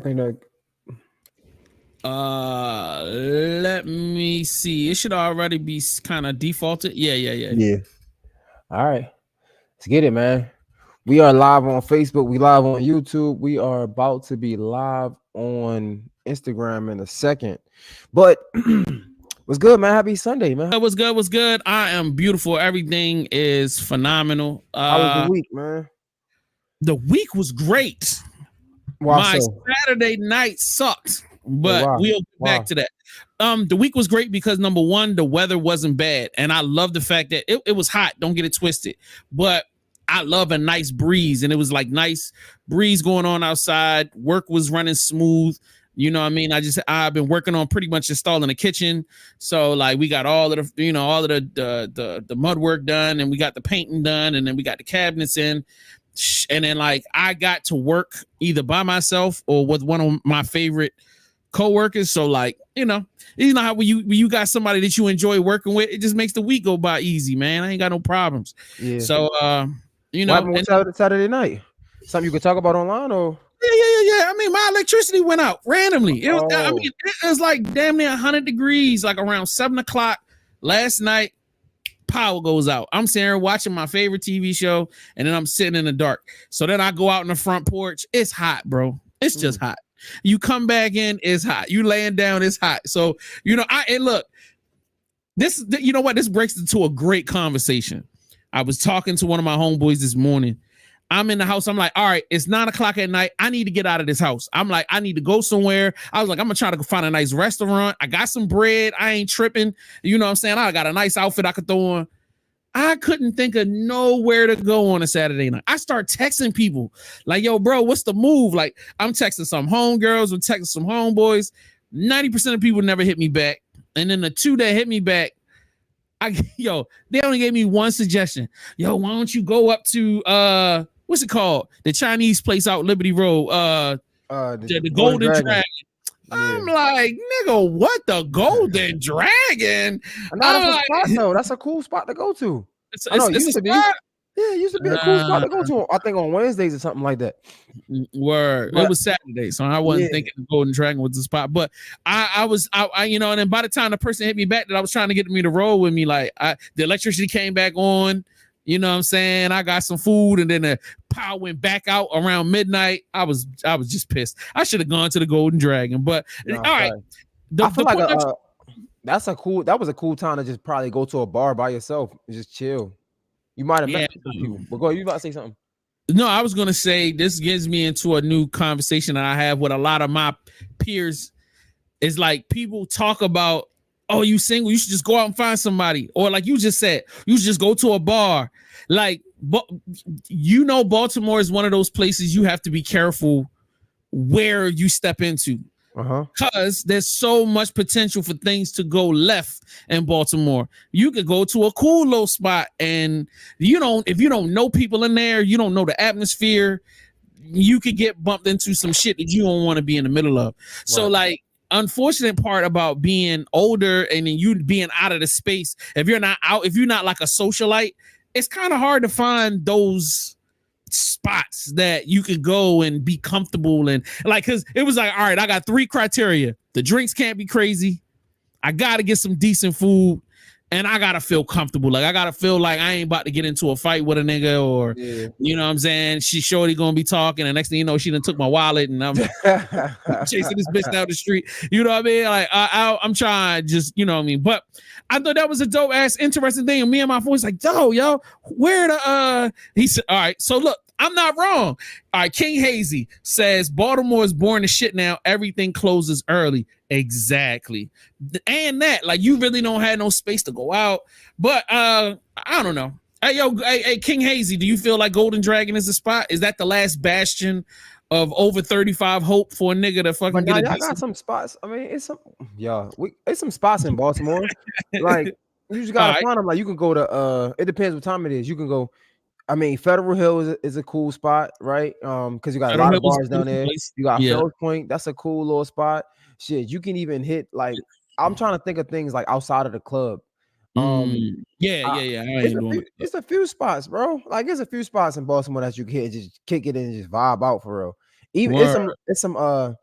think that Let me see. It should already be kind of defaulted. Yeah. yeah. All right, let's get it, man. We are live on Facebook. We live on YouTube. We are about to be live on Instagram in a second. But what's good, man? Happy Sunday, man. What's good? What's good? I am beautiful. Everything is phenomenal. How was the week, man? The week was great. Why My so? Saturday night sucked, Wait, but why? we'll get back Why? to that. The week was great because number one, the weather wasn't bad, and I love the fact that it was hot. Don't get it twisted, but I love a nice breeze, and it was like nice breeze going on outside. Work was running smooth. You know what I mean? I've been working on pretty much installing a kitchen. So like we got all of the, all of the mud work done, and we got the painting done, and then we got the cabinets in. And then like I got to work either by myself or with one of my favorite co-workers. So like, you know how when you got somebody that you enjoy working with, it just makes the week go by easy, man. I ain't got no problems. Yeah. So What happened with Saturday night? Something you could talk about online or? yeah. I mean, my electricity went out randomly. Oh, It was like damn near 100 degrees, like around 7 o'clock last night. Power goes out. I'm sitting here watching my favorite TV show, and then I'm sitting in the dark. So then I go out on the front porch. It's hot, bro. It's just hot. You come back in, it's hot. You laying down, it's hot. So and look, this, you know what? This breaks into a great conversation. I was talking to one of my homeboys this morning. I'm in the house. I'm like, all right, it's 9 o'clock at night. I need to get out of this house. I'm like, I need to go somewhere. I was like, I'm gonna try to find a nice restaurant. I got some bread. I ain't tripping. You know what I'm saying? I got a nice outfit I could throw on. I couldn't think of nowhere to go on a Saturday night. I start texting people like, yo, bro, what's the move? Like, I'm texting some homegirls, I'm texting some homeboys. 90% of people never hit me back. And then the two that hit me back, they only gave me one suggestion. Yo, why don't you go up to what's it called? The Chinese place out Liberty Road. The Golden Dragon. Yeah. I'm like, nigga, what, the Golden Dragon? That's a spot though. That's a cool spot to go to. It used to be. Yeah, it used to be a cool spot to go to. I think on Wednesdays or something like that. Word. It was Saturday, so I wasn't thinking the Golden Dragon was the spot. But I was, and then by the time the person hit me back that I was trying to get me to roll with me, like the electricity came back on. You know what I'm saying? I got some food, and then the power went back out around midnight. I was just pissed. I should have gone to the Golden Dragon, but all right. I feel like that was a cool time to just probably go to a bar by yourself and just chill. You might have met some people, but go. You about to say something? No, I was gonna say this gets me into a new conversation that I have with a lot of my peers. It's like people talk about, oh, you single, you should just go out and find somebody. Or like you just said, you should just go to a bar. Like, but Baltimore is one of those places you have to be careful where you step into. Because there's so much potential for things to go left in Baltimore. You could go to a cool little spot, and if you don't know people in there, you don't know the atmosphere, you could get bumped into some shit that you don't want to be in the middle of. Right. So like, unfortunate part about being older and then you being out of the space, if you're not like a socialite, it's kind of hard to find those spots that you could go and be comfortable and like, because it was like, all right, I got 3 criteria. The drinks can't be crazy, I gotta get some decent food, and I gotta feel comfortable. Like I gotta feel like I ain't about to get into a fight with a nigga, or you know what I'm saying, she shorty gonna be talking, and next thing you know, she done took my wallet and I'm chasing this bitch down the street. You know what I mean? Like I'm trying just, you know what I mean? But I thought that was a dope ass interesting thing. And me and my friends like, yo, where the he said, all right, so look, I'm not wrong. All right, King Hazy says Baltimore is boring as shit now. Everything closes early. Exactly. And that, like, you really don't have no space to go out. But I don't know. Hey, King Hazy, do you feel like Golden Dragon is the spot? Is that the last bastion of over 35 hope for a nigga to fucking get I got some spots. I mean, it's some spots in Baltimore. Like, you just gotta find them. Like, you can go to it depends what time it is. You can go. I mean, Federal Hill is a cool spot, right? Because you got a lot of bars down there. You got Fells Point. That's a cool little spot. Shit, you can even hit, like, I'm trying to think of things like outside of the club. It's a few spots, bro. Like, there's a few spots in Baltimore that you can hit, just kick it and just vibe out for real. Even it's some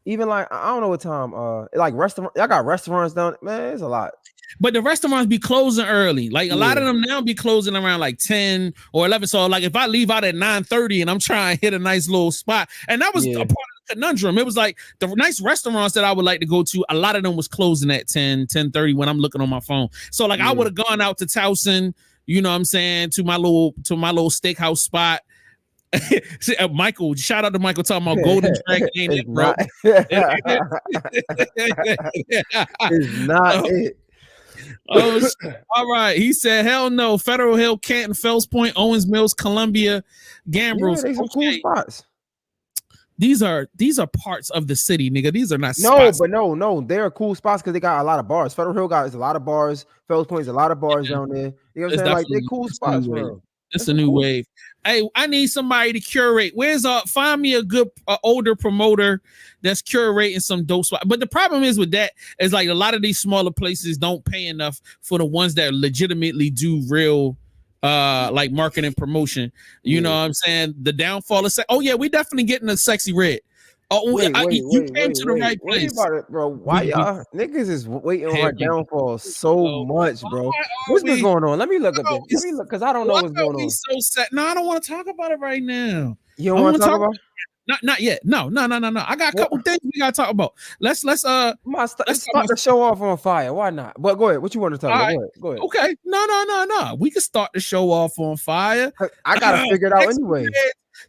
even like I don't know what time. Like restaurant, y'all got restaurants down. Man, it's a lot. But the restaurants be closing early. Like a lot Yeah. of them now be closing around like 10 or 11. So like if I leave out at 9:30 and I'm trying to hit a nice little spot, and that was a part of the conundrum. It was like the nice restaurants that I would like to go to, a lot of them was closing at 10:30 when I'm looking on my phone. So like I would have gone out to Towson, you know what I'm saying, to my little steakhouse spot. Michael, shout out to Michael talking about Golden Dragon ain't it, bro. It's not it. Oh, all right. He said, "Hell no." Federal Hill, Canton, Fells Point, Owens Mills, Columbia, Gambrills. Yeah, they some cool spots. These are parts of the city, nigga. These are not spots. But no, they're cool spots because they got a lot of bars. Federal Hill got a lot of bars. Fells Point is a lot of bars down there. You know what I'm saying? Like they're cool spots, bro. It's a new wave. Hey, I need somebody to curate. Where's find me a good older promoter that's curating some dope spot. But the problem is with that is like a lot of these smaller places don't pay enough for the ones that legitimately do real like marketing promotion. You know what I'm saying? The downfall is oh yeah, we definitely getting a Sexy Red. Oh, you came to the right place, bro. Why y'all niggas is waiting on our downfall so much, bro? What's been going on? Let me look at this. Let me look because I don't know what's going on. So sad. No, I don't want to talk about it right now. You don't want to talk about? Not yet. No. I got a couple things we gotta talk about. Let's start the show off on fire. Why not? But go ahead. What you want to talk about? Go ahead. Okay. No. We can start the show off on fire. I gotta figure it out anyway.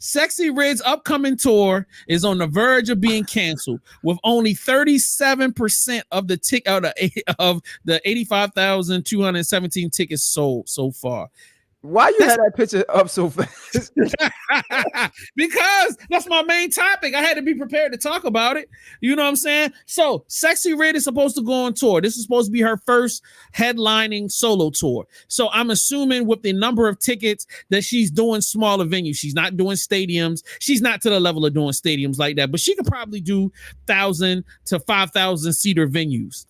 Sexy Red's upcoming tour is on the verge of being canceled, with only 37% of the 85,217 tickets sold so far. Why you had that picture up so fast? Because that's my main topic. I had to be prepared to talk about it. You know what I'm saying? So Sexy Red is supposed to go on tour. This is supposed to be her first headlining solo tour. So I'm assuming with the number of tickets that she's doing smaller venues. She's not doing stadiums. She's not to the level of doing stadiums like that, but she could probably do 1,000 to 5,000 seater venues.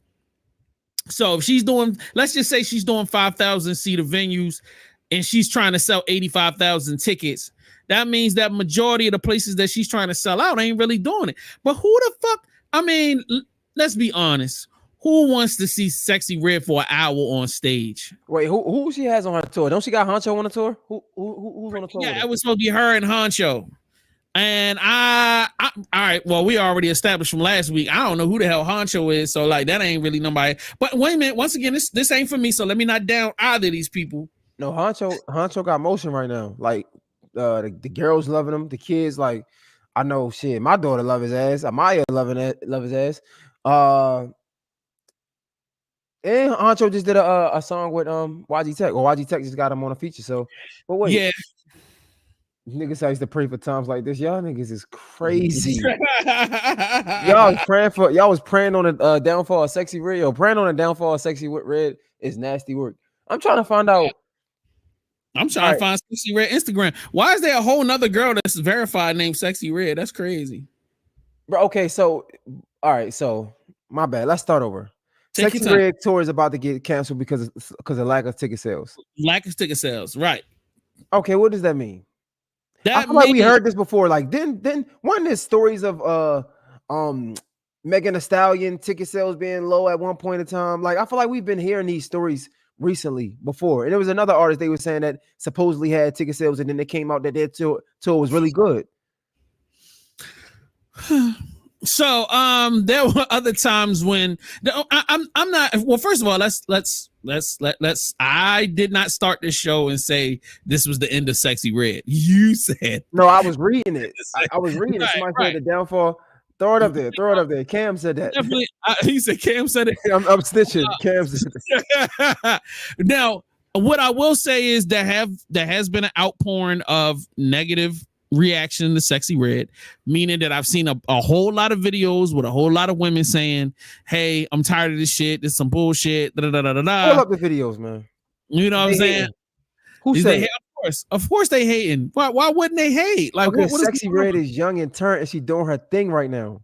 So if she's doing, let's just say she's doing 5,000 seater venues, and she's trying to sell 85,000 tickets, that means that majority of the places that she's trying to sell out ain't really doing it. But who the fuck? I mean, let's be honest. Who wants to see Sexy Red for an hour on stage? Wait, who she has on her tour? Don't she got Honcho on the tour? Who's on the tour? Yeah, it was supposed to be her and Honcho. And all right, well, we already established from last week. I don't know who the hell Honcho is, so like that ain't really nobody. But wait a minute, once again, this ain't for me, so let me not down either of these people. No, Honcho got motion right now. Like the girls loving him, the kids like I know shit. My daughter love his ass. Amaya love his ass. And Honcho just did a song with YG Tech, or YG Tech just got him on a feature. So, but wait, yeah. Niggas I used to pray for times like this. Y'all niggas is crazy. y'all was praying on the downfall of Sexy Red. Yo, praying on the downfall of Sexy Red is nasty work. I'm trying to find out. I'm trying to find Sexy Red Instagram. Why is there a whole nother girl that's verified named Sexy Red? That's crazy. Bro, okay, so all right, so my bad. Let's start over. Sexy Red tour is about to get canceled because of lack of ticket sales. Lack of ticket sales, right? Okay, what does that mean? I feel like we heard this before. Like then one there's stories of Megan Thee Stallion ticket sales being low at one point in time. Like I feel like we've been hearing these stories recently before. And there was another artist they were saying that supposedly had ticket sales, and then they came out that their tour was really good. So there were other times when I'm not, well, first of all, let's I did not start this show and say this was the end of Sexy Red. You said. No, I was reading it. I was reading it. Somebody said the downfall. Throw it up there. Cam said that. Definitely, he said Cam said it. I'm snitching. Cam said it. Now, what I will say is there has been an outpouring of negative reaction to Sexy Red, meaning that I've seen a whole lot of videos with a whole lot of women saying, "Hey, I'm tired of this shit. This is some bullshit." Pull up the videos, man. You know what I'm saying? Who said? Of course they hating. Why wouldn't they hate? Like what Sexy Red is young and turned, and she doing her thing right now.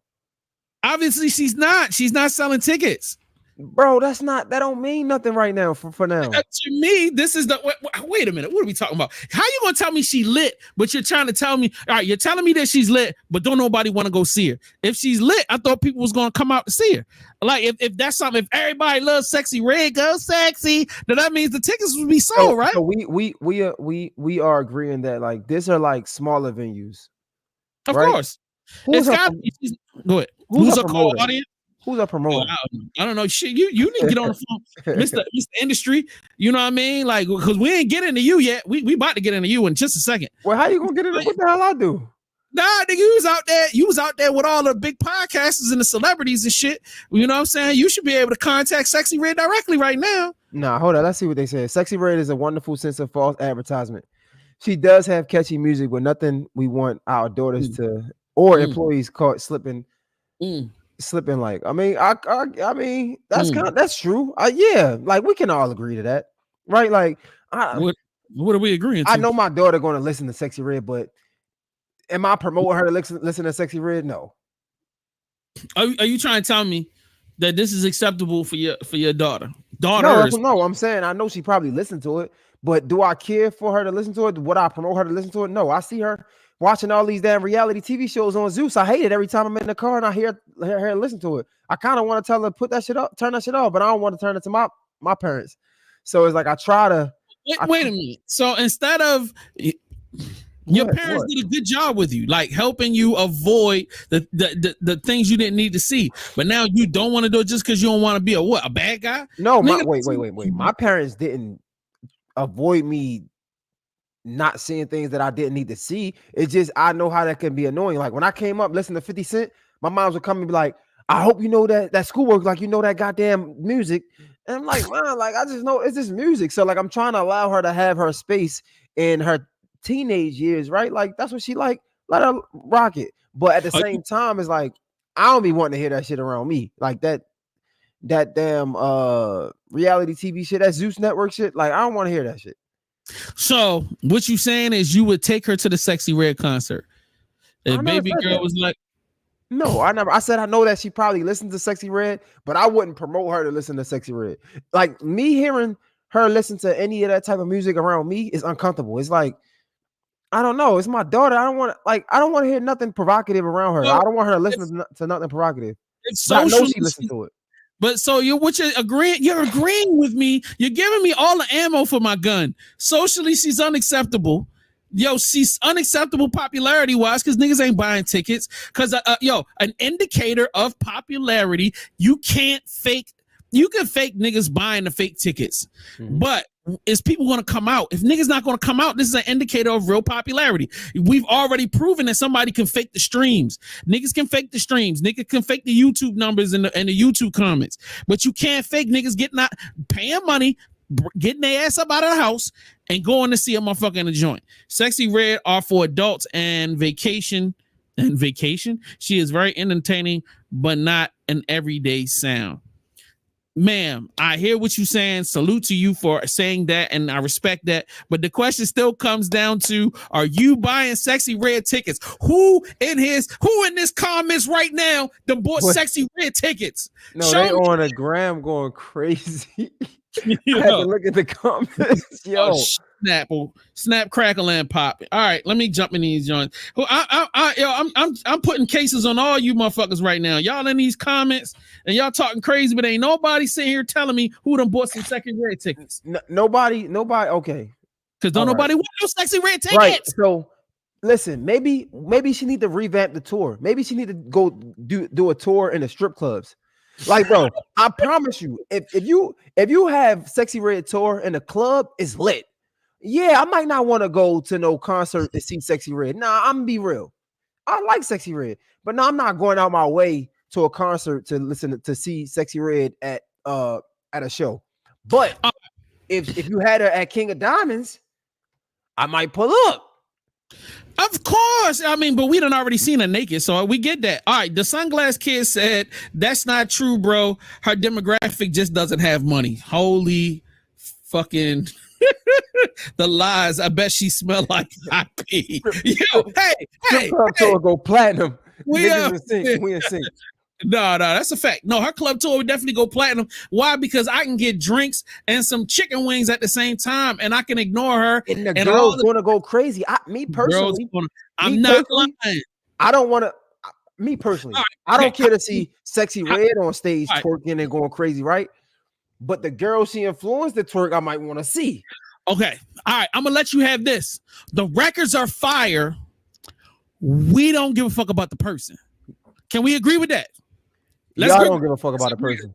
Obviously, she's not. She's not selling tickets. Bro, that don't mean nothing right now for now. To me, this is the wait a minute. What are we talking about? How you gonna tell me she lit, but you're trying to tell me, all right, you're telling me that she's lit, but don't nobody want to go see her. If she's lit, I thought people was gonna come out to see her. Like if that's something, if everybody loves Sexy Red, go Sexy, then that means the tickets would be sold, right? So we are agreeing that like these are like smaller venues, Of right? course. Who's It's up? got go ahead. Who's Who's a a core promoter? audience? Who's a promoter? I don't know. Shit, you need to get on the phone, Mr. Industry. You know what I mean? Like, because we ain't getting to you yet. We about to get into you in just a second. Well, how you gonna get it? What the hell I do? Nah, nigga, you was out there with all the big podcasters and the celebrities and shit. You know what I'm saying? You should be able to contact Sexy Red directly right now. Nah, hold on. Let's see what they said. Sexy Red is a wonderful sense of false advertisement. She does have catchy music, but nothing we want our daughters to or employees caught slipping. Slipping like I mean that's that's true. Yeah, like we can all agree to that, right? Like what are we agreeing to? I know my daughter going to listen to Sexy Red, but am I promoting her to listen to Sexy Red? No. Are you trying to tell me that this is acceptable for your daughter? No, I'm saying I know she probably listened to it, but do I care for her to listen to it? Would I promote her to listen to it? No, I see her watching all these damn reality TV shows on Zeus. I hate it every time I'm in the car and I hear her listen to it. I kind of want to tell her put that shit up, turn that shit off, but I don't want to turn it to my parents. So it's like I try to. Wait a minute. So instead of your parents did a good job with you, like helping you avoid the things you didn't need to see, but now you don't want to do it just because you don't want to be a bad guy. No, wait. My parents didn't avoid me not seeing things that I didn't need to see. It's just I know how that can be annoying. Like when I came up listening to 50 Cent, my moms would come and be like, I hope you know that schoolwork, like you know that goddamn music. And I'm like, man, like I just know it's just music. So like I'm trying to allow her to have her space in her teenage years, right? Like that's what she like. Let her rock it. But at the same time, it's like I don't be wanting to hear that shit around me. Like that damn reality TV shit, that Zeus Network shit. Like I don't want to hear that shit. So what you saying is you would take her to the Sexy Red concert. If baby girl was like, no, I never. I said I know that she probably listens to Sexy Red, but I wouldn't promote her to listen to Sexy Red. Like me hearing her listen to any of that type of music around me is uncomfortable. It's like I don't know. It's my daughter. I don't want to hear nothing provocative around her. I don't want her to listen to nothing provocative. I know she listens to it. But so you're agreeing with me. You're giving me all the ammo for my gun. Socially, she's unacceptable. Yo, she's unacceptable popularity wise because niggas ain't buying tickets. Because an indicator of popularity, you can fake niggas buying the fake tickets. But is people going to come out? If niggas not going to come out, this is an indicator of real popularity. We've already proven that somebody can fake the streams. Niggas can fake the streams. Niggas can fake the YouTube numbers and the YouTube comments. But you can't fake niggas paying money, getting their ass up out of the house and going to see a motherfucker in a joint. Sexy Red are for adults and vacation. She is very entertaining, but not an everyday sound. Ma'am, I hear what you're saying. Salute to you for saying that, and I respect that. But the question still comes down to: are you buying Sexy Red tickets? Who in this comments right now that bought Sexy Red tickets? No, they on a gram going crazy. I had to look at the comments. Yo, snap, crackle, and pop. All right, let me jump in these joints. I'm putting cases on all you motherfuckers right now. Y'all in these comments and y'all talking crazy, but ain't nobody sitting here telling me who done bought some Sexy Red tickets. Nobody. Okay, because don't nobody want no Sexy Red tickets. Right. So listen, maybe she need to revamp the tour. Maybe she need to go do a tour in the strip clubs. Like, bro, I promise you, if you have Sexy Red tour in a club, it's lit. Yeah, I might not want to go to no concert to see Sexy Red. Nah, I'm gonna be real. I like Sexy Red, but no, I'm not going out my way to a concert to see Sexy Red at a show. But if you had her at King of Diamonds, I might pull up. Of course. I mean, but we done already seen her naked, so we get that. All right, the Sunglass Kid said, that's not true, bro. Her demographic just doesn't have money. Holy fucking the lies. I bet she smell like IP. Yo, hey. Go platinum. We in sync. No, that's a fact. No, her club tour would definitely go platinum. Why? Because I can get drinks and some chicken wings at the same time, and I can ignore her. And the And girl's all the gonna go crazy. Me girls, personally, I'm not lying. I don't want to. Me personally, Right, I don't okay. care to see Sexy Red on stage Right. twerking and going crazy, right? But the girl she influenced the twerk, I might want to see. Okay, all right. I'm gonna let you have this. The records are fire. We don't give a fuck about the person. Can we agree with that? Y'all don't give a fuck about a person.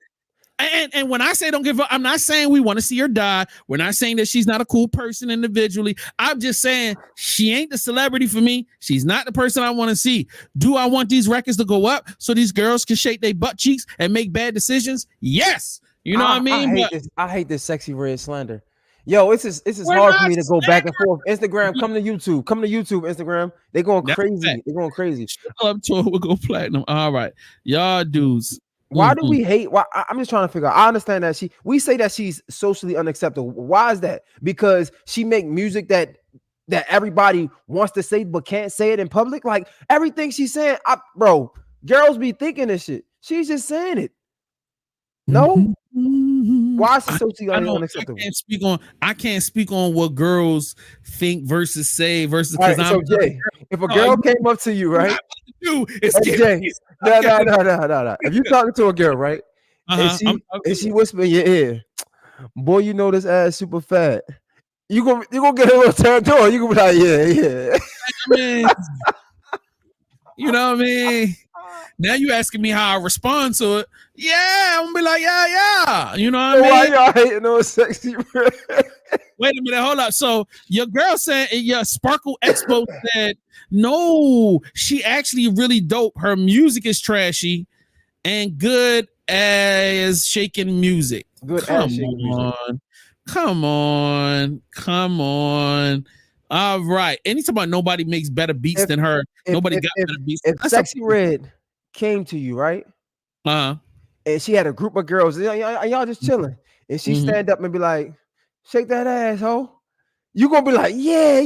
And when I say don't give up, I'm not saying we want to see her die. We're not saying that she's not a cool person individually. I'm just saying she ain't the celebrity for me. She's not the person I want to see. Do I want these records to go up so these girls can shake their butt cheeks and make bad decisions? Yes. You know what I mean? I hate this Sexy Red slander. Yo, it's hard for me to go back and forth. Instagram, come to YouTube, Instagram. They going crazy. They're going crazy. Club tour will go platinum. All right, y'all dudes. Why do we hate? Why? I'm just trying to figure out. I understand that we say that she's socially unacceptable. Why is that? Because she make music that everybody wants to say but can't say it in public. Like everything she's saying, bro, girls be thinking this shit. She's just saying it. No. Why is she socially unacceptable? I can't speak on what girls think versus say versus. Right, so Jay, if a girl came up to you, right? Jay, no. If you talking to a girl, right, and she whisper in your ear, "Boy, you know this ass super fat." You gonna get a little turned on. You gonna be like, yeah. I mean, you know what I mean? Now you asking me how I respond to it. Yeah, I'm gonna be like, yeah. You know what I mean? Why y'all hating on Sexy Red? Wait a minute, hold up. So your girl said, your Sparkle Expo said, no, she actually really dope. Her music is trashy and good as shaking music. Come on. All right. Anytime about nobody makes better beats than her. Nobody got better beats. If Sexy Red came to you, right? And she had a group of girls, and y'all just chilling, and she stand up and be like, "Shake that ass, ho." You gonna be like, yeah,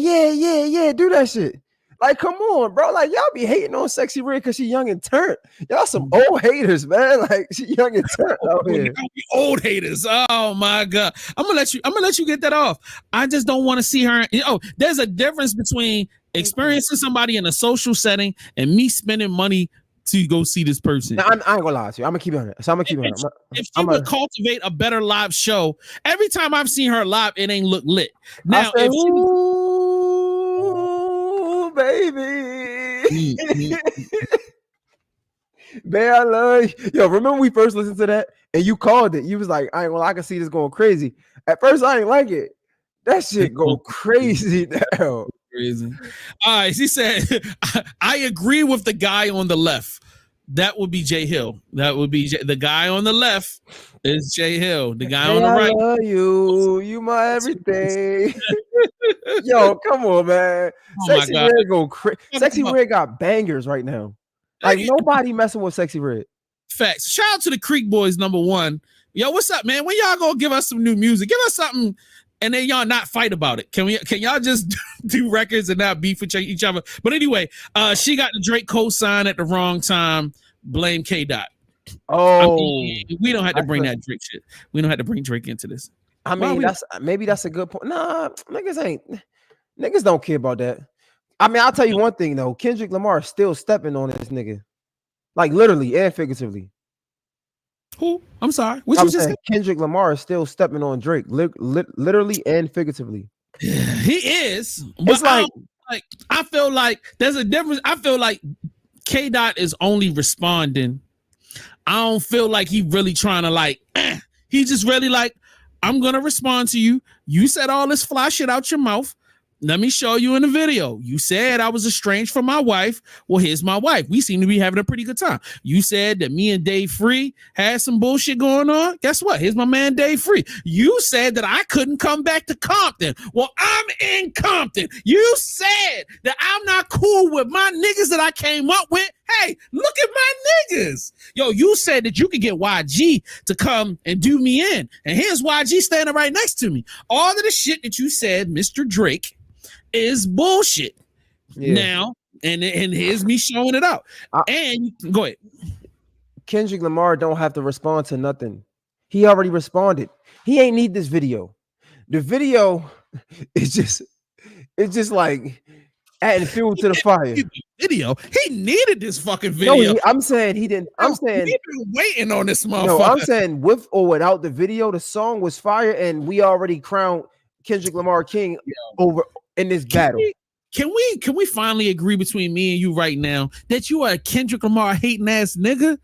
do that shit. Like, come on, bro. Like, y'all be hating on Sexy Red because she young and turnt. Y'all some old haters, man. Like, she young and turnt out here. Old haters. Oh my God. I'm gonna let you get that off. I just don't want to see her. There's a difference between experiencing somebody in a social setting and me spending money to go see this person. Now, I ain't gonna lie to you. I'm gonna keep it on it. So I'm gonna keep it on it. If she would cultivate a better live show, every time I've seen her live, it ain't look lit. Now, if she baby. Man, I love you. Yo, remember we first listened to that and you called it. You was like, I can see this going crazy. At first, I ain't like it. That shit go crazy now. Crazy. All right, she said, I agree with the guy on the left. That would be Jay Hill. That would be the guy on the left is Jay Hill. The guy on the right. I love you. You my everything. Yo, come on, man. Sexy Red go crazy. Sexy Red got bangers right now. Like nobody messing with Sexy Red. Facts. Shout out to the Creek Boys, #1. Yo, what's up, man? When y'all gonna give us some new music? Give us something. And then y'all not fight about it. Can y'all just do records and not beef with each other? But anyway, she got the Drake co-sign at the wrong time. Blame K. Dot. Oh, we don't have to bring that Drake shit. We don't have to bring Drake into this. I mean, maybe that's a good point. Nah, niggas don't care about that. I mean, I'll tell you one thing though. Kendrick Lamar is still stepping on this nigga, like literally and figuratively. Who? I'm sorry. What you just said? Kendrick Lamar is still stepping on Drake, literally and figuratively. Yeah, he is. It's like I feel like there's a difference. I feel like K. Dot is only responding. I don't feel like he really trying to He just really like, I'm gonna respond to you. You said all this fly shit out your mouth. Let me show you in the video. You said I was estranged from my wife. Well, here's my wife. We seem to be having a pretty good time. You said that me and Dave Free had some bullshit going on. Guess what? Here's my man Dave Free. You said that I couldn't come back to Compton. Well, I'm in Compton. You said that I'm not cool with my niggas that I came up with. Hey, look at my niggas. Yo, you said that you could get YG to come and do me in. And here's YG standing right next to me. All of the shit that you said, Mr. Drake, is bullshit. Yeah. Now, and here's me showing it out. And go ahead. Kendrick Lamar don't have to respond to nothing. He already responded. He ain't need this video. The video is just like adding fuel to the fire. Video. He needed this fucking No, video. I'm saying he didn't. I'm saying we've been waiting on this motherfucker. no. I'm saying with or without the video, the song was fire, and we already crowned Kendrick Lamar king over in this battle. Can we finally agree between me and you right now that you are a Kendrick Lamar hating ass nigga?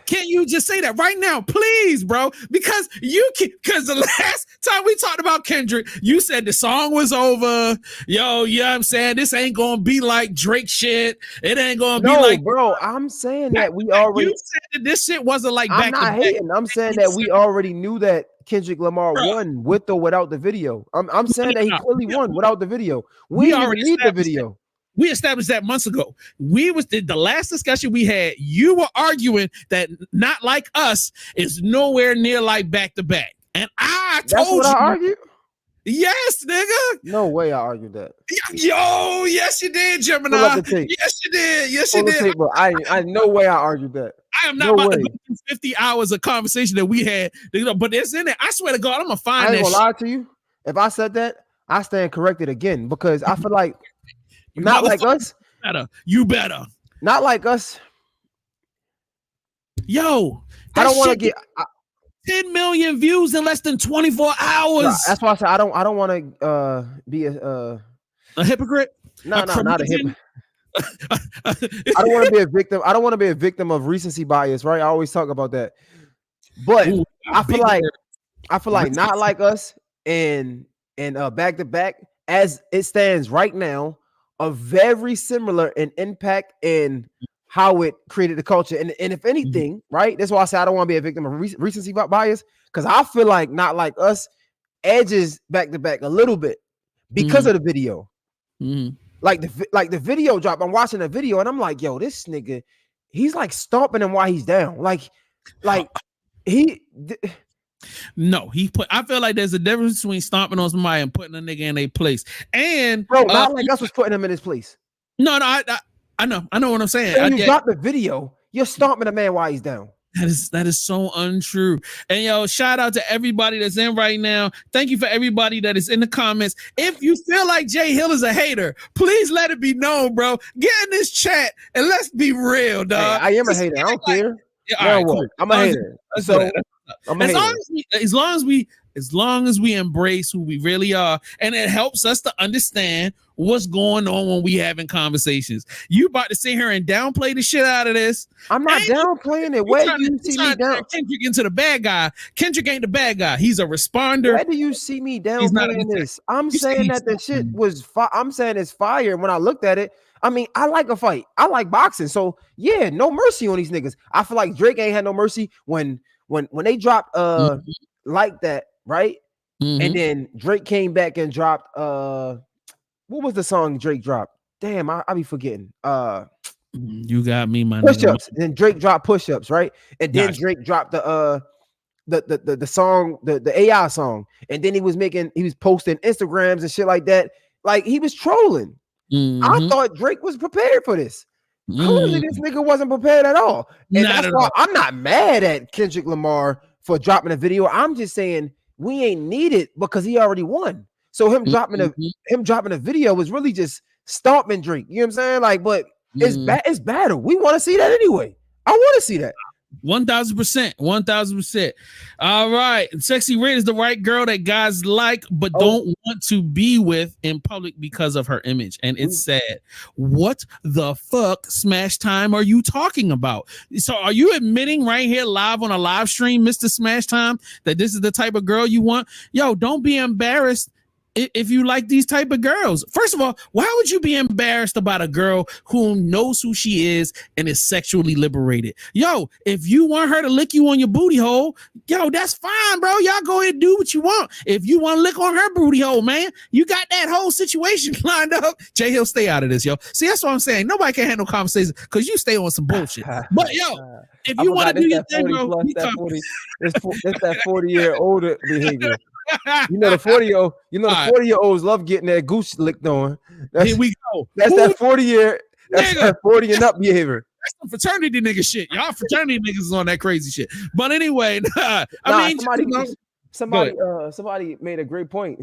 Can you just say that right now, please, bro? Because the last time we talked about Kendrick, you said the song was over. Yo, you know what I'm saying? This ain't gonna be like Drake shit. It ain't gonna be like, bro. I'm saying that we already. You said that this shit wasn't like. I'm not hating. I'm saying that we already knew that Kendrick Lamar won with or without the video. I'm saying that he clearly won without the video. We already need the video. We established that months ago. The last discussion we had. You were arguing that Not Like Us is nowhere near like Back to Back, and I told you. That's what I argued. Yes, nigga. No way I argued that. Yo, yes you did, Gemini. Yes you did. Yes you did. But I no way I argued that. I am not about to go through 50 hours of conversation that we had, but it's in there. I swear to God, I'm gonna find that. I ain't gonna lie to you. If I said that, I stand corrected again because I feel like Not Like Us. You better. Not Like Us. Yo, I don't want to get 10 million views in less than 24 hours. Nah, that's why I said I don't want to be a hypocrite. No, not a hypocrite. I don't want to be a victim. I don't want to be a victim of recency bias, right? I always talk about that. But I feel like Not Like Us and Back to Back, as it stands right now, are very similar in impact and how it created the culture. And if anything, right? That's why I say I don't want to be a victim of recency bias, because I feel like Not Like Us edges Back to Back a little bit because of the video. Like the video drop. I'm watching the video and I'm like, yo, this nigga, he's like stomping him while he's down. Like he. No, I feel like there's a difference between stomping on somebody and putting a nigga in a place. And bro, Not Like Us was putting him in his place. No, I know what I'm saying. When you drop the video, you're stomping a man while he's down. That is so untrue. And yo, shout out to everybody that's in right now. Thank you for everybody that is in the comments. If you feel like Jay Hill is a hater, please let it be known, bro. Get in this chat and let's be real, dog. Hey, I am a hater. I don't care. Yeah, right, cool. I'm a hater. So as long as we embrace who we really are, and it helps us to understand what's going on when we having conversations. You about to sit here and downplay the shit out of this? I'm not downplaying it. Where do you see me down? Kendrick into the bad guy. Kendrick ain't the bad guy. He's a responder. Where do you see me downplaying this? I'm saying that the shit was. I'm saying it's fire. When I looked at it, I mean, I like a fight. I like boxing. So yeah, no mercy on these niggas. I feel like Drake ain't had no mercy when they dropped Like That, right? And then Drake came back and dropped what was the song Drake dropped? Damn, I be forgetting. You got me, my Push-ups. Then Drake dropped Push-ups, right? And then Drake dropped the song, the AI song. And then he was posting Instagrams and shit like that. Like he was trolling. I thought Drake was prepared for this. Clearly, this nigga wasn't prepared at all. And that's why I'm not mad at Kendrick Lamar for dropping a video. I'm just saying we ain't need it because he already won. So him dropping a video was really just stomping Drake. You know what I'm saying? Like, but it's battle. We want to see that anyway. I want to see that. 1000%. All right. Sexy Red is the right girl that guys like but don't want to be with in public because of her image. And it's sad. What the fuck Smash Time are you talking about? So are you admitting right here live on a live stream, Mr. Smash Time, that this is the type of girl you want? Yo, don't be embarrassed if you like these type of girls. First of all, why would you be embarrassed about a girl who knows who she is and is sexually liberated? Yo, if you want her to lick you on your booty hole, yo, that's fine, bro. Y'all go ahead and do what you want. If you want to lick on her booty hole, man, you got that whole situation lined up. Jay Hill, stay out of this, yo. See, that's what I'm saying. Nobody can handle conversations because you stay on some bullshit. But yo, if you want to do your thing, bro, it's that 40-year-old behavior. You know the 40-year-olds love getting their goose licked on. Here we go. That's that 40 and up behavior. That's some fraternity nigga shit. Y'all fraternity niggas is on that crazy shit. But anyway, I mean, somebody made a great point.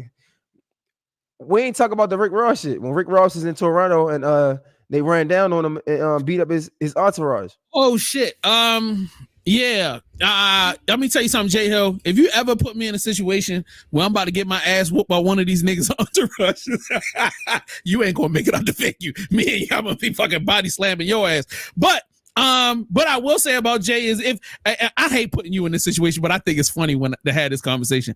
We ain't talking about the Rick Ross shit. When Rick Ross is in Toronto and they ran down on him and beat up his entourage. Oh shit. Yeah. Let me tell you something, J Hill. If you ever put me in a situation where I'm about to get my ass whooped by one of these niggas entourage, you ain't gonna make it out to thank you. Me and y'all gonna be fucking body slamming your ass. But I will say about Jay is if I hate putting you in this situation, but I think it's funny when to have this conversation.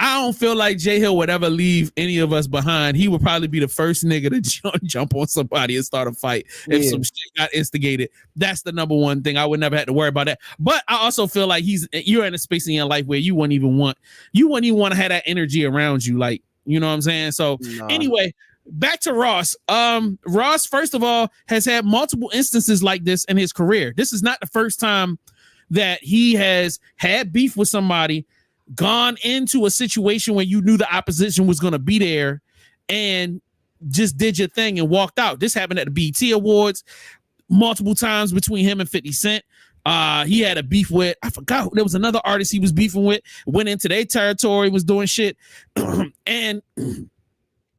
I don't feel like Jay Hill would ever leave any of us behind. He would probably be the first nigga to jump on somebody and start a fight if some shit got instigated. That's the number one thing. I would never have to worry about that. But I also feel like you're in a space in your life where you wouldn't even want to have that energy around you. Like, you know what I'm saying? So anyway, back to Ross. Ross, first of all, has had multiple instances like this in his career. This is not the first time that he has had beef with somebody, gone into a situation where you knew the opposition was going to be there and just did your thing and walked out. This happened at the BET Awards multiple times between him and 50 Cent. He had a beef with, I forgot, there was another artist he was beefing with, went into their territory, was doing shit. And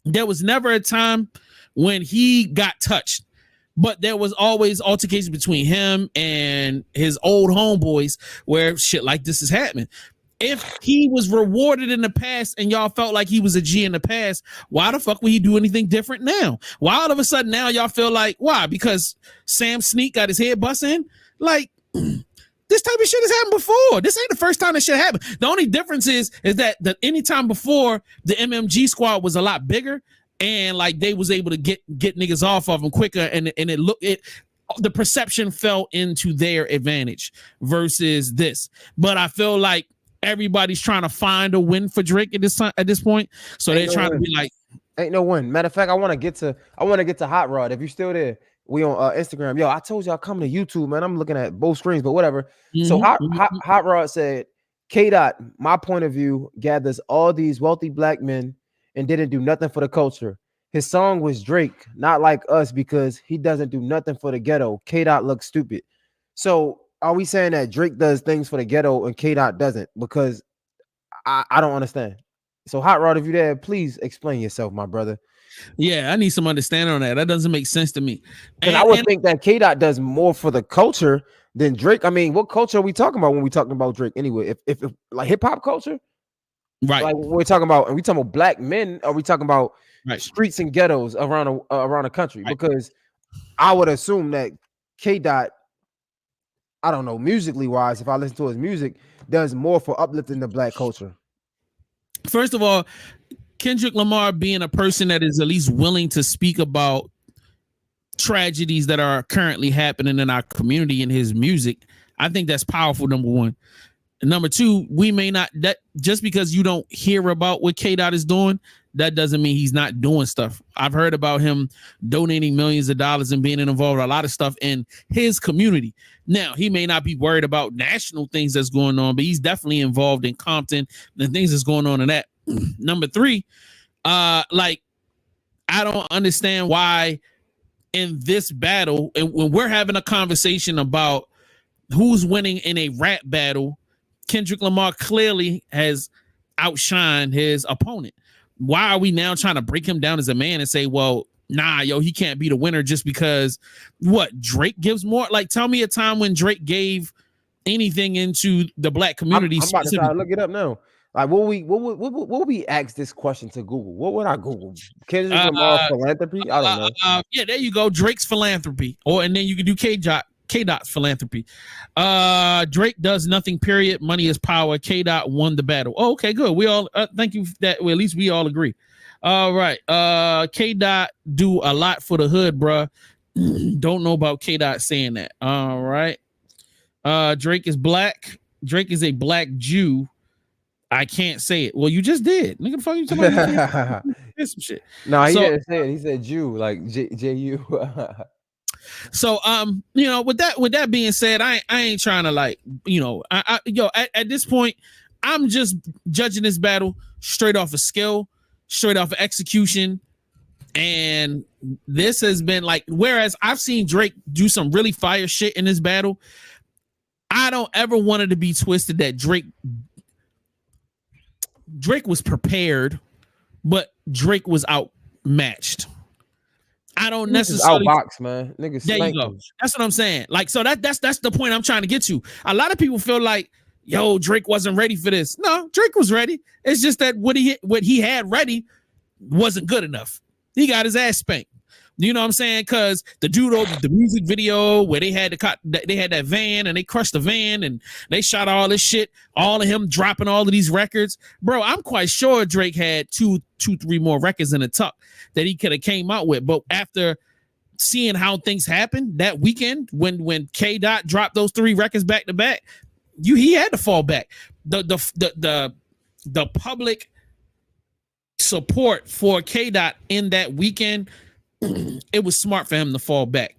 there was never a time when he got touched, but there was always altercations between him and his old homeboys where shit like this is happening. If he was rewarded in the past and y'all felt like he was a G in the past, why the fuck would he do anything different now? Why all of a sudden now y'all feel like, why? Because Sam Sneak got his head bust in? Like, this type of shit has happened before. This ain't the first time this shit happened. The only difference is that any time before, the MMG squad was a lot bigger and like they was able to get niggas off of them quicker, and the perception fell into their advantage versus this. But I feel like everybody's trying to find a win for Drake at this point. So they're trying to be like, ain't no win. Matter of fact, I want to get to Hot Rod. If you're still there, we on Instagram. Yo, I told y'all coming to YouTube, man. I'm looking at both screens, but whatever. So Hot Rod said, K-Dot, my point of view, gathers all these wealthy black men and didn't do nothing for the culture. His song was Drake, not like us, because he doesn't do nothing for the ghetto. K-Dot looks stupid. So are we saying that Drake does things for the ghetto and K-Dot doesn't? Because I don't understand. So Hot Rod, if you're there, please explain yourself, my brother. Yeah, I need some understanding on that. That doesn't make sense to me. And I would think that K-Dot does more for the culture than Drake. I mean, what culture are we talking about when we talking about Drake anyway? If like hip hop culture, right? Like we're talking about, are we talking about black men? Are we talking about streets and ghettos around the country? Right. Because I would assume that K-Dot, I don't know, musically wise, if I listen to his music, does more for uplifting the black culture. First of all, Kendrick Lamar being a person that is at least willing to speak about tragedies that are currently happening in our community in his music, I think that's powerful, number one. And number two, we may not, that just because you don't hear about what K-Dot is doing, that doesn't mean he's not doing stuff. I've heard about him donating millions of dollars and being involved in a lot of stuff in his community. Now, he may not be worried about national things that's going on, but he's definitely involved in Compton and things that's going on in that. Number three, like, I don't understand why in this battle, and when we're having a conversation about who's winning in a rap battle, Kendrick Lamar clearly has outshined his opponent. Why are we now trying to break him down as a man and say, well, nah, yo, he can't be the winner just because what Drake gives more? Like, tell me a time when Drake gave anything into the black community. I'm about to try to look it up now. Like, what we ask this question to Google? What would I Google? Kendrick Lamar philanthropy? I don't know. Yeah, there you go. Drake's philanthropy, and then you can do K-Dot's philanthropy. Drake does nothing, period. Money is power. K-Dot won the battle. Oh, okay, good. We all thank you for that. Well, at least we all agree. All right. K-Dot do a lot for the hood, bruh. Don't know about K-Dot saying that. All right. Drake is black. Drake is a black Jew. I can't say it. Well, you just did. Nigga, the fuck you talking about? Some shit. No, he didn't say it. He said Jew, like J-U. So, you know, with that being said, I ain't trying to, like, you know, at this point, I'm just judging this battle straight off of skill, straight off of execution, And this has been like, whereas I've seen Drake do some really fire shit in this battle, I don't ever want it to be twisted that Drake was prepared, but Drake was outmatched. I don't necessarily outbox, man. Niggas, there you go. That's what I'm saying. Like, so that's the point I'm trying to get to. A lot of people feel like, yo, Drake wasn't ready for this. No, Drake was ready. It's just that what he had ready wasn't good enough. He got his ass spanked. You know what I'm saying? Because the music video where they had that van and they crushed the van and they shot all this shit, all of him dropping all of these records. Bro, I'm quite sure Drake had two, 3 more records in the tuck that he could have came out with. But after seeing how things happened that weekend when K Dot dropped those 3 records back to back, he had to fall back. The public support for K Dot in that weekend, it was smart for him to fall back.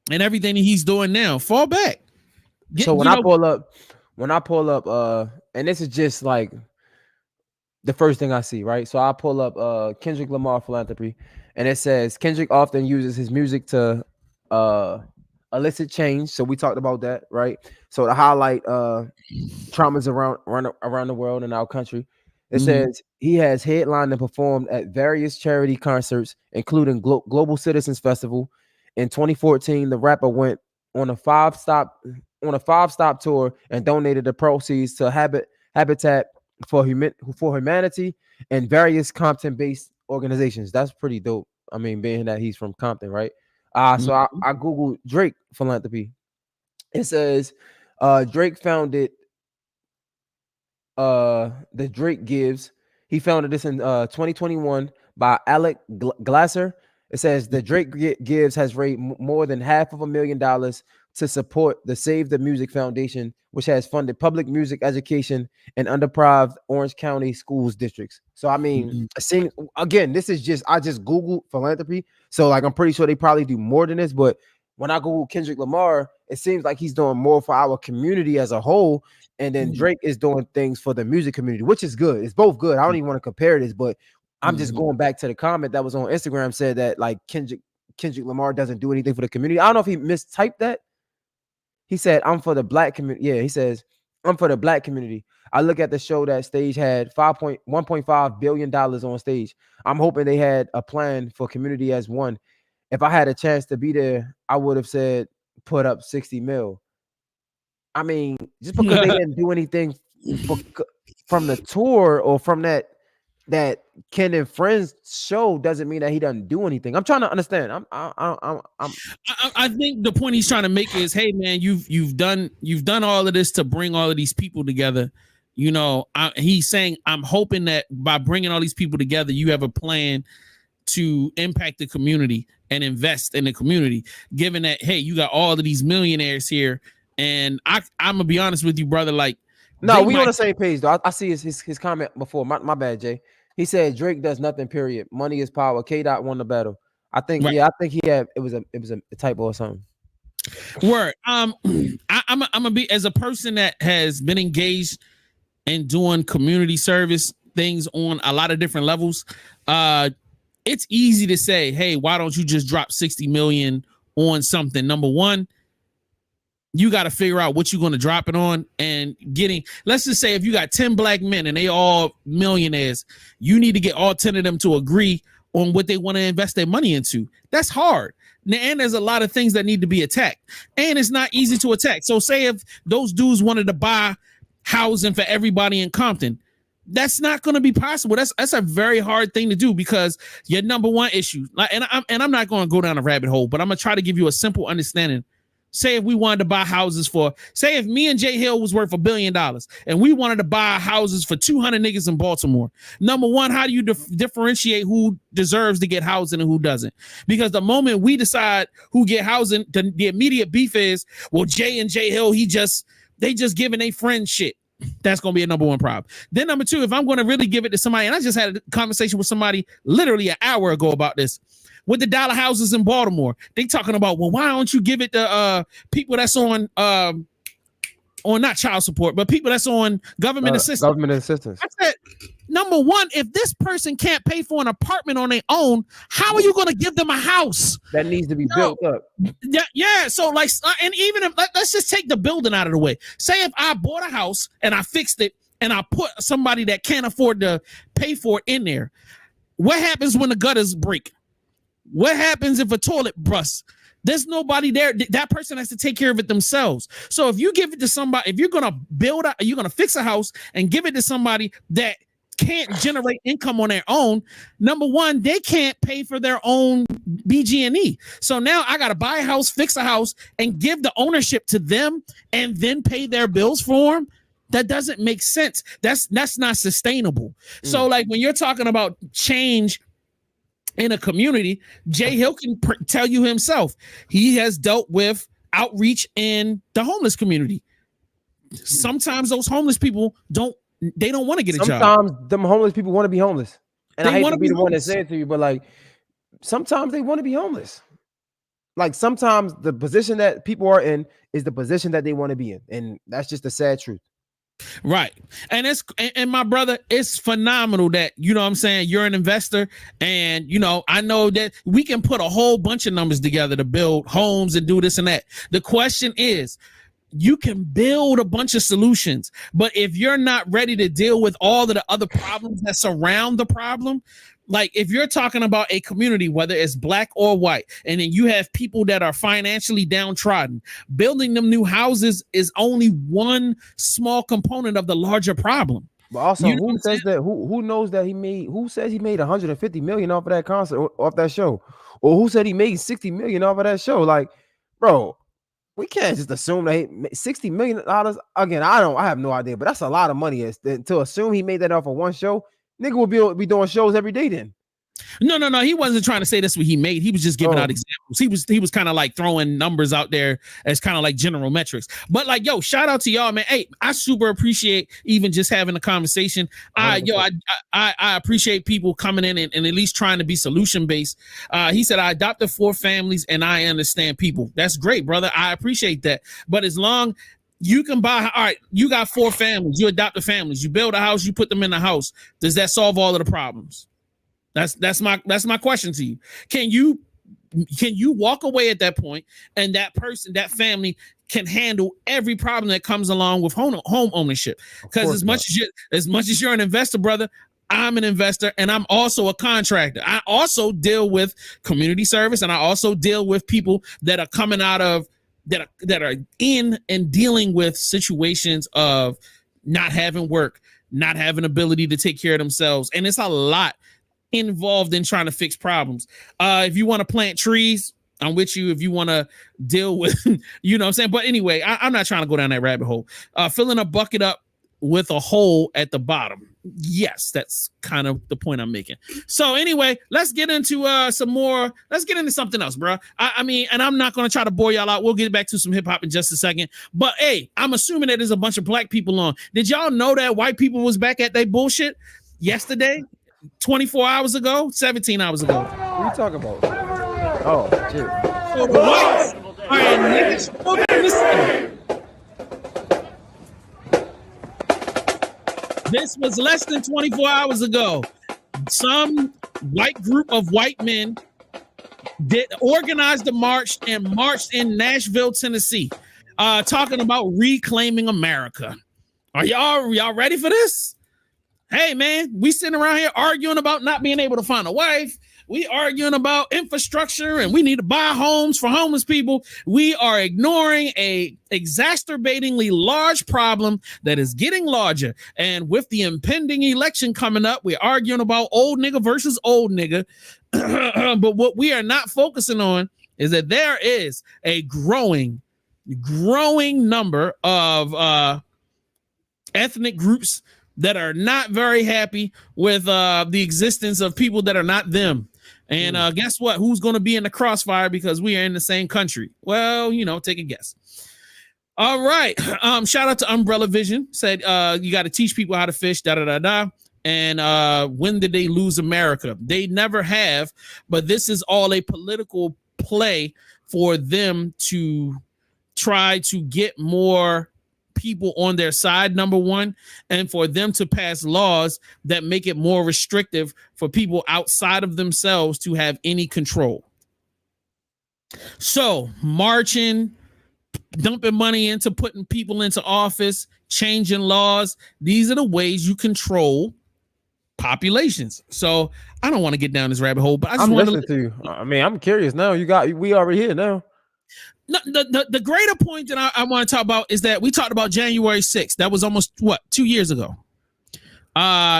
And everything he's doing now, fall back. So when I pull up, and this is just like the first thing I see, right? So I pull up Kendrick Lamar philanthropy, and it says Kendrick often uses his music to elicit change. So we talked about that, right? So to highlight traumas around the world and our country. It says he has headlined and performed at various charity concerts, including Global Citizens Festival. In 2014, the rapper went on a 5-stop tour and donated the proceeds to Habitat for Humanity and various Compton-based organizations. That's pretty dope. I mean, being that he's from Compton, right? So I Googled Drake philanthropy. It says Drake founded the Drake Gives. He founded this in 2021 by Alec Glasser. It says the Drake Gives has raised more than $500,000 to support the Save the Music Foundation, which has funded public music education in underprivileged Orange County schools districts. So I mean, again, this is just I just Googled philanthropy, so like I'm pretty sure they probably do more than this. But when I Google Kendrick Lamar, it seems like he's doing more for our community as a whole. And then Drake is doing things for the music community, which is good. It's both good. I don't even want to compare this, but I'm just going back to the comment that was on Instagram said that like Kendrick Lamar doesn't do anything for the community. I don't know if he mistyped that. He said, I'm for the black community. Yeah, he says, I'm for the black community. I look at the show that stage had $1.5 billion on stage. I'm hoping they had a plan for community as one. If I had a chance to be there, I would have said, put up 60 mil. I mean, just because they didn't do anything from the tour or from that Ken and Friends show doesn't mean that he doesn't do anything. I'm trying to understand. I think the point he's trying to make is, hey man, you've done all of this to bring all of these people together. You know, he's saying, I'm hoping that by bringing all these people together, you have a plan to impact the community and invest in the community. Given that, hey, you got all of these millionaires here. And I'm gonna be honest with you, brother. Like, no, we on the same page though. I see his comment before. My bad, Jay. He said Drake does nothing. Period. Money is power. K Dot won the battle. I think. Right. Yeah, I think he had. It was a typo or something. Word. I'm gonna be, as a person that has been engaged in doing community service things on a lot of different levels. It's easy to say, hey, why don't you just drop 60 million on something? Number one, you got to figure out what you're going to drop it on, and let's just say if you got 10 black men and they all millionaires, you need to get all 10 of them to agree on what they want to invest their money into. That's hard. And there's a lot of things that need to be attacked, and it's not easy to attack. So say if those dudes wanted to buy housing for everybody in Compton, that's not going to be possible. That's a very hard thing to do, because your number one issue, and I'm not going to go down a rabbit hole, but I'm going to try to give you a simple understanding. Say if we wanted to buy houses say if me and Jay Hill was worth $1 billion and we wanted to buy houses for 200 niggas in Baltimore. Number one, how do you differentiate who deserves to get housing and who doesn't? Because the moment we decide who get housing, the immediate beef is, well, Jay and Jay Hill, they just giving their friends shit. That's going to be a number one problem. Then number two, if I'm going to really give it to somebody, and I just had a conversation with somebody literally an hour ago about this, with the dollar houses in Baltimore, they talking about, well, why don't you give it to people that's on not child support, but people that's on government assistance. Government assistance. I said, number one, if this person can't pay for an apartment on their own, how are you going to give them a house? That needs to be built up. Yeah. So like, and even if let's just take the building out of the way. Say if I bought a house and I fixed it and I put somebody that can't afford to pay for it in there, what happens when the gutters break? What happens if a toilet busts? There's nobody there. That person has to take care of it themselves. So if you give it to somebody, if you're going to fix a house and give it to somebody that can't generate income on their own, number one, they can't pay for their own BG&E. So now I got to buy a house, fix a house, and give the ownership to them and then pay their bills for them. That doesn't make sense. That's not sustainable. So like when you're talking about change in a community, Jay Hill can tell you himself, he has dealt with outreach in the homeless community. Sometimes those homeless people don't want to get a job. Sometimes them homeless people want to be homeless. And I hate to be the one that say it to you, but like sometimes they want to be homeless. Like sometimes the position that people are in is the position that they want to be in. And that's just the sad truth. Right. And my brother, it's phenomenal that, you know what I'm saying, you're an investor. And, you know, I know that we can put a whole bunch of numbers together to build homes and do this and that. The question is, you can build a bunch of solutions, but if you're not ready to deal with all of the other problems that surround the problem, like if you're talking about a community, whether it's black or white, and then you have people that are financially downtrodden, building them new houses is only one small component of the larger problem. But also, who says that? Who knows that he made? Who says he made 150 million off of that concert, off that show, or who said he made 60 million off of that show? Like, bro, we can't just assume that he made $60 million. Again, I have no idea, but that's a lot of money. To assume he made that off of one show, nigga would be doing shows every day then. No. He wasn't trying to say that's what he made. He was just giving out examples. He was kind of like throwing numbers out there as kind of like general metrics. But like, yo, shout out to y'all, man. Hey, I super appreciate even just having a conversation. I appreciate people coming in and at least trying to be solution based. He said, I adopted 4 families and I understand people. That's great, brother. I appreciate that. But as long you can buy, all right, you got 4 families, you adopt the families, you build a house, you put them in the house. Does that solve all of the problems? That's my question to you. Can you walk away at that point and that person, that family can handle every problem that comes along with home ownership? Because as much as you're an investor, brother, I'm an investor and I'm also a contractor. I also deal with community service and I also deal with people that are coming out of that are in and dealing with situations of not having work, not having ability to take care of themselves. And it's a lot involved in trying to fix problems. If you want to plant trees, I'm with you. If you want to deal with, you know what I'm saying? But anyway, I'm not trying to go down that rabbit hole. Filling a bucket up with a hole at the bottom. Yes, that's kind of the point I'm making. So anyway, let's get into some more. Let's get into something else, bro. I mean, and I'm not going to try to bore y'all out. We'll get back to some hip hop in just a second. But hey, I'm assuming that there's a bunch of black people on. Did y'all know that white people was back at their bullshit yesterday? 24 hours ago, 17 hours ago. What are you talking about? Oh, shit. So the whites are niggas. Listen. This was less than 24 hours ago. Some white group of white men organized a march and marched in Nashville, Tennessee, talking about reclaiming America. Are y'all ready for this? Hey, man, we sitting around here arguing about not being able to find a wife. We arguing about infrastructure and we need to buy homes for homeless people. We are ignoring a exacerbatingly large problem that is getting larger. And with the impending election coming up, we're arguing about old nigga versus old nigga. But what we are not focusing on is that there is a growing number of ethnic groups that are not very happy with the existence of people that are not them. And guess what? Who's going to be in the crossfire because we are in the same country? Well, you know, take a guess. All right. Shout out to Umbrella Vision. Said you got to teach people how to fish, da-da-da-da. And when did they lose America? They never have. But this is all a political play for them to try to get more people on their side, number one, and for them to pass laws that make it more restrictive for people outside of themselves to have any control. So marching, dumping money into putting people into office, changing laws, these are the ways you control populations. So I don't want to get down this rabbit hole, but I just want to listen to you. I mean, I'm curious now. We already here now. No, the greater point that I want to talk about is that we talked about January 6th. That was almost 2 years ago.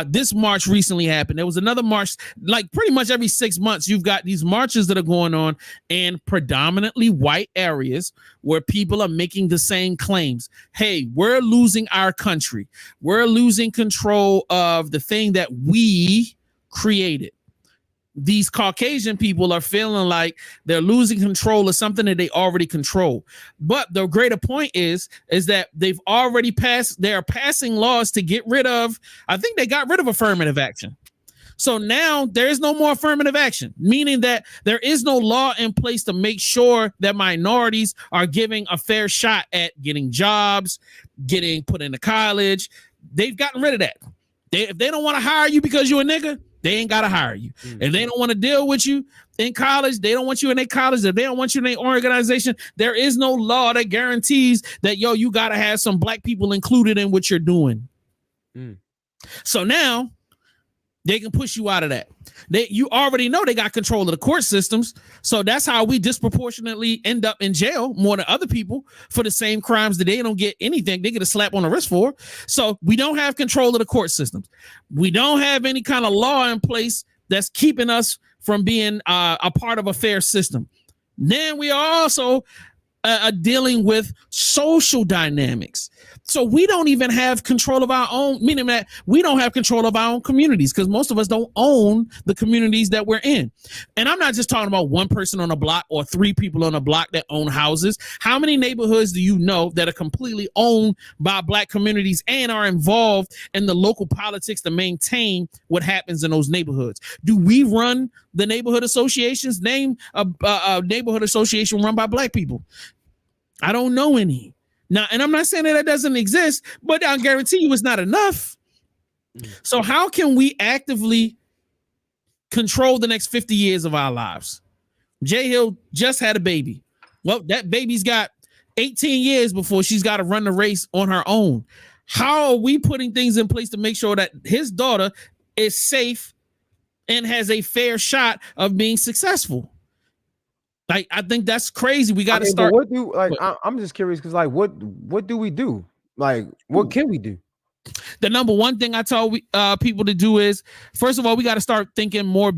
This march recently happened. There was another march, like pretty much every 6 months, you've got these marches that are going on in predominantly white areas where people are making the same claims. Hey, we're losing our country. We're losing control of the thing that we created. These Caucasian people are feeling like they're losing control of something that they already control. But the greater point is that they've already they're passing laws to get rid of, I think they got rid of affirmative action. So now there is no more affirmative action, meaning that there is no law in place to make sure that minorities are giving a fair shot at getting jobs, getting put into college. They've gotten rid of that. If they don't want to hire you because you're a nigga, they ain't got to hire you. If they don't want to deal with you in college, they don't want you in their college. If they don't want you in their organization, there is no law that guarantees that, you got to have some black people included in what you're doing. So now they can push you out of that. You already know they got control of the court systems. So that's how we disproportionately end up in jail more than other people for the same crimes that they don't get anything. They get a slap on the wrist for. So we don't have control of the court systems. We don't have any kind of law in place that's keeping us from being a part of a fair system. Then we are also dealing with social dynamics. So we don't even have control of our own, meaning that we don't have control of our own communities because most of us don't own the communities that we're in. And I'm not just talking about one person on a block or 3 people on a block that own houses. How many neighborhoods do you know that are completely owned by black communities and are involved in the local politics to maintain what happens in those neighborhoods? Do we run the neighborhood associations? Name a neighborhood association run by black people. I don't know any. Now, and I'm not saying that doesn't exist, but I guarantee you it's not enough. So how can we actively control the next 50 years of our lives? Jay Hill just had a baby. Well, that baby's got 18 years before she's got to run the race on her own. How are we putting things in place to make sure that his daughter is safe and has a fair shot of being successful? Like, I think that's crazy. We got to start. I'm just curious because, what do we do? Like, what can we do? The number one thing I tell people to do is, first of all, we got to start thinking more.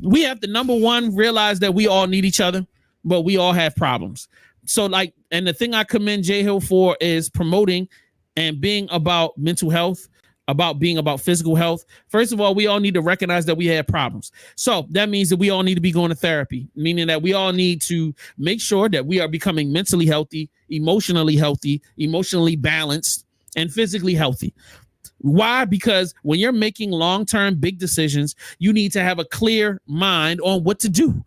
We have to, number one, realize that we all need each other, but we all have problems. So, and the thing I commend Jay Hill for is promoting and being about mental health, about being about physical health. First of all, we all need to recognize that we have problems. So that means that we all need to be going to therapy, meaning that we all need to make sure that we are becoming mentally healthy, emotionally balanced, and physically healthy. Why? Because when you're making long-term big decisions, you need to have a clear mind on what to do.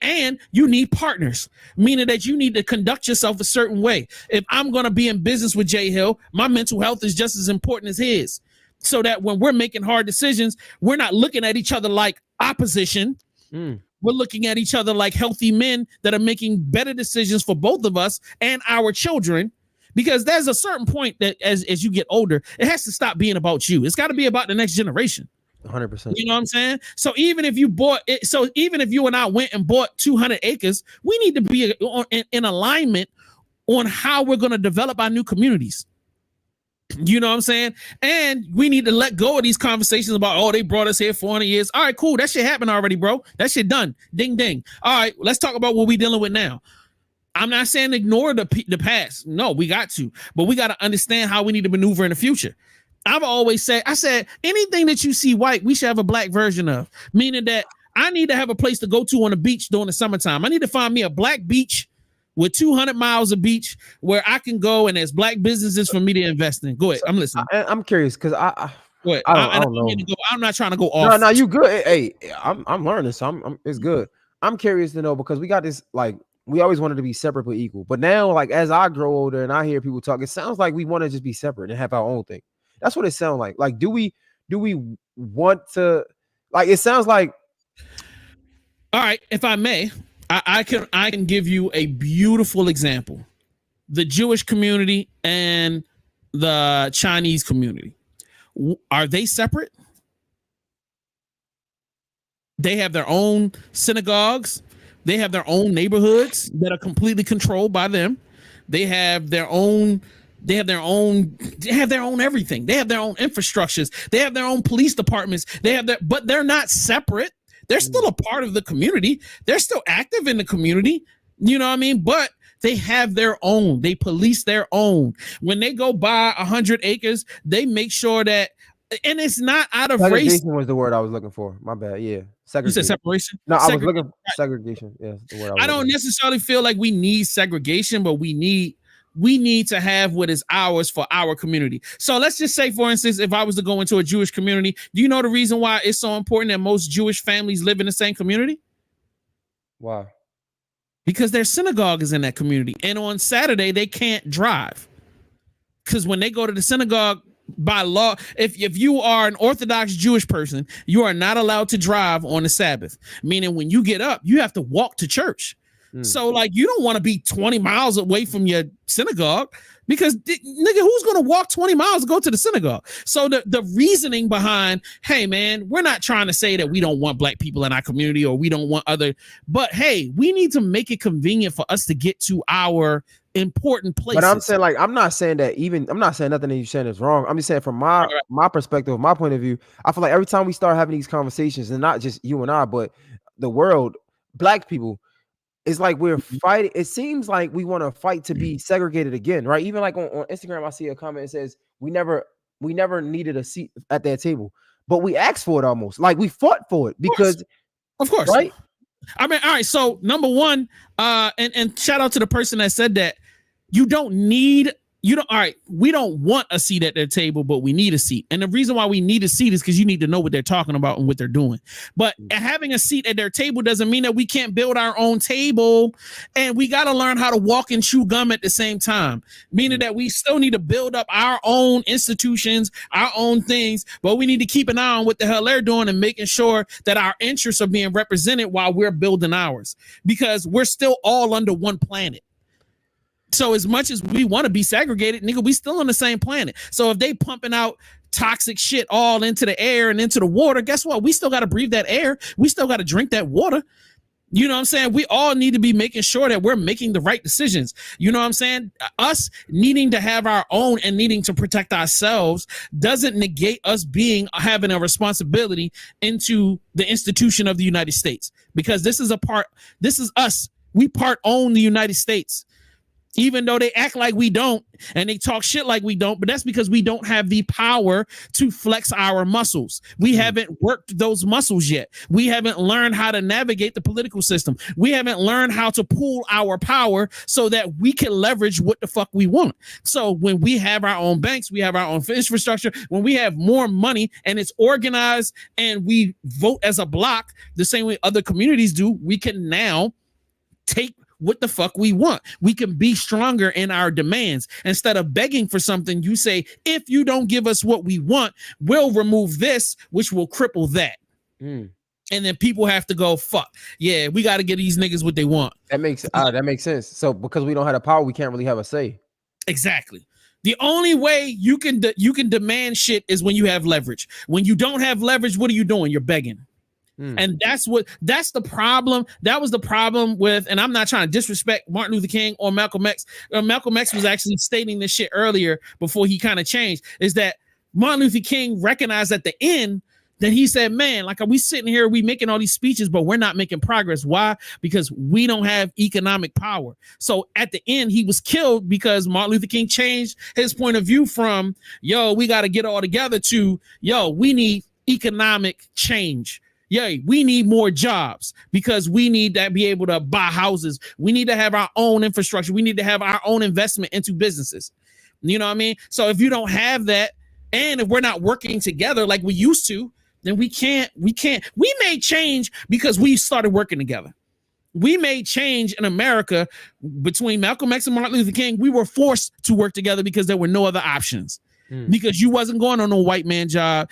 And you need partners, meaning that you need to conduct yourself a certain way. If I'm going to be in business with Jay Hill, my mental health is just as important as his, so that when we're making hard decisions, we're not looking at each other like opposition. We're looking at each other like healthy men that are making better decisions for both of us and our children. Because there's a certain point that as you get older, it has to stop being about you. It's got to be about the next generation. 100%. You know what I'm saying? So even if you and I went and bought 200 acres, we need to be in alignment on how we're going to develop our new communities. You know what I'm saying? And we need to let go of these conversations about, they brought us here 400 years. All right, cool. That shit happened already, bro. That shit done. Ding, ding. All right, let's talk about what we're dealing with now. I'm not saying ignore the past. No, we got to. But we got to understand how we need to maneuver in the future. I've always said, anything that you see white, we should have a black version of. Meaning that I need to have a place to go to on the beach during the summertime. I need to find me a black beach with 200 miles of beach where I can go and there's black businesses for me to invest in. Go ahead. I'm listening. I'm curious because I don't know. I'm not trying to go off. No, you good. Hey, I'm learning, so it's good. I'm curious to know because we got this we always wanted to be separate but equal. But now, like as I grow older and I hear people talk, it sounds like we want to just be separate and have our own thing. That's what it sounds like. Like, do we want to? Like, it sounds like. All right, if I may, I can give you a beautiful example: the Jewish community and the Chinese community. Are they separate? They have their own synagogues. They have their own neighborhoods that are completely controlled by them. They have their own. They have their own. They have their own everything. They have their own infrastructures. They have their own police departments. They have their, but they're not separate. They're still a part of the community. They're still active in the community. You know what I mean? But they have their own. They police their own. When they go buy 100 acres, they make sure that, and it's not out of Segregation race. was the word I was looking for. My bad. Yeah. You said separation? No, I was looking for segregation. Yeah, the word I don't necessarily feel like we need segregation, but we need to have what is ours for our community. So let's just say, for instance, if I was to go into a Jewish community, do you know the reason why it's so important that most Jewish families live in the same community? Why? Because their synagogue is in that community. And on Saturday, they can't drive. Because when they go to the synagogue, by law, if you are an Orthodox Jewish person, you are not allowed to drive on the Sabbath. Meaning when you get up, you have to walk to church. So like you don't want to be 20 miles away from your synagogue because nigga, who's going to walk 20 miles to go to the synagogue? So the reasoning behind, hey man, we're not trying to say that we don't want black people in our community or we don't want other, but hey, we need to make it convenient for us to get to our important places. But I'm saying, like, I'm not saying nothing that you're saying is wrong. I'm just saying from my perspective, my point of view, I feel like every time we start having these conversations, and not just you and I, but the world, black people, it's like we're fighting. It seems like we want to fight to be segregated again, right? Even like on Instagram, I see a comment that says we never needed a seat at that table, but we asked for it almost. Like we fought for it because, of course, right? I mean, all right. So number one, and shout out to the person that said that all right, we don't want a seat at their table, but we need a seat. And the reason why we need a seat is because you need to know what they're talking about and what they're doing. But having a seat at their table doesn't mean that we can't build our own table. And we got to learn how to walk and chew gum at the same time, meaning that we still need to build up our own institutions, our own things, but we need to keep an eye on what the hell they're doing and making sure that our interests are being represented while we're building ours, because we're still all under one planet. So as much as we want to be segregated, nigga, we still on the same planet. So if they pumping out toxic shit all into the air and into the water, guess what? We still got to breathe that air. We still got to drink that water. You know what I'm saying? We all need to be making sure that we're making the right decisions. You know what I'm saying? Us needing to have our own and needing to protect ourselves doesn't negate us having a responsibility into the institution of the United States, because this is us. We part own the United States. Even though they act like we don't and they talk shit like we don't, but that's because we don't have the power to flex our muscles. We haven't worked those muscles yet. We haven't learned how to navigate the political system. We haven't learned how to pool our power so that we can leverage what the fuck we want. So when we have our own banks, we have our own infrastructure, when we have more money and it's organized and we vote as a block the same way other communities do, we can now take what the fuck we want. We can be stronger in our demands. Instead of begging for something, you say, if you don't give us what we want, we'll remove this, which will cripple that. And then people have to go, fuck. Yeah, we got to get these niggas what they want. That makes sense. So because we don't have the power, we can't really have a say. Exactly. The only way you can demand shit is when you have leverage. When you don't have leverage, what are you doing? You're begging. And that's the problem. That was the problem with, and I'm not trying to disrespect Martin Luther King or Malcolm X. Malcolm X was actually stating this shit earlier before he kind of changed, is that Martin Luther King recognized at the end that he said, man, like, are we sitting here, we making all these speeches, but we're not making progress. Why? Because we don't have economic power. So at the end, he was killed because Martin Luther King changed his point of view from, yo, we got to get all together to, yo, we need economic change. Yeah, we need more jobs because we need to be able to buy houses. We need to have our own infrastructure. We need to have our own investment into businesses. You know what I mean? So if you don't have that, and if we're not working together like we used to, then we can't. We made change because we started working together. We made change in America between Malcolm X and Martin Luther King. We were forced to work together because there were no other options. Because you wasn't going on no white man job.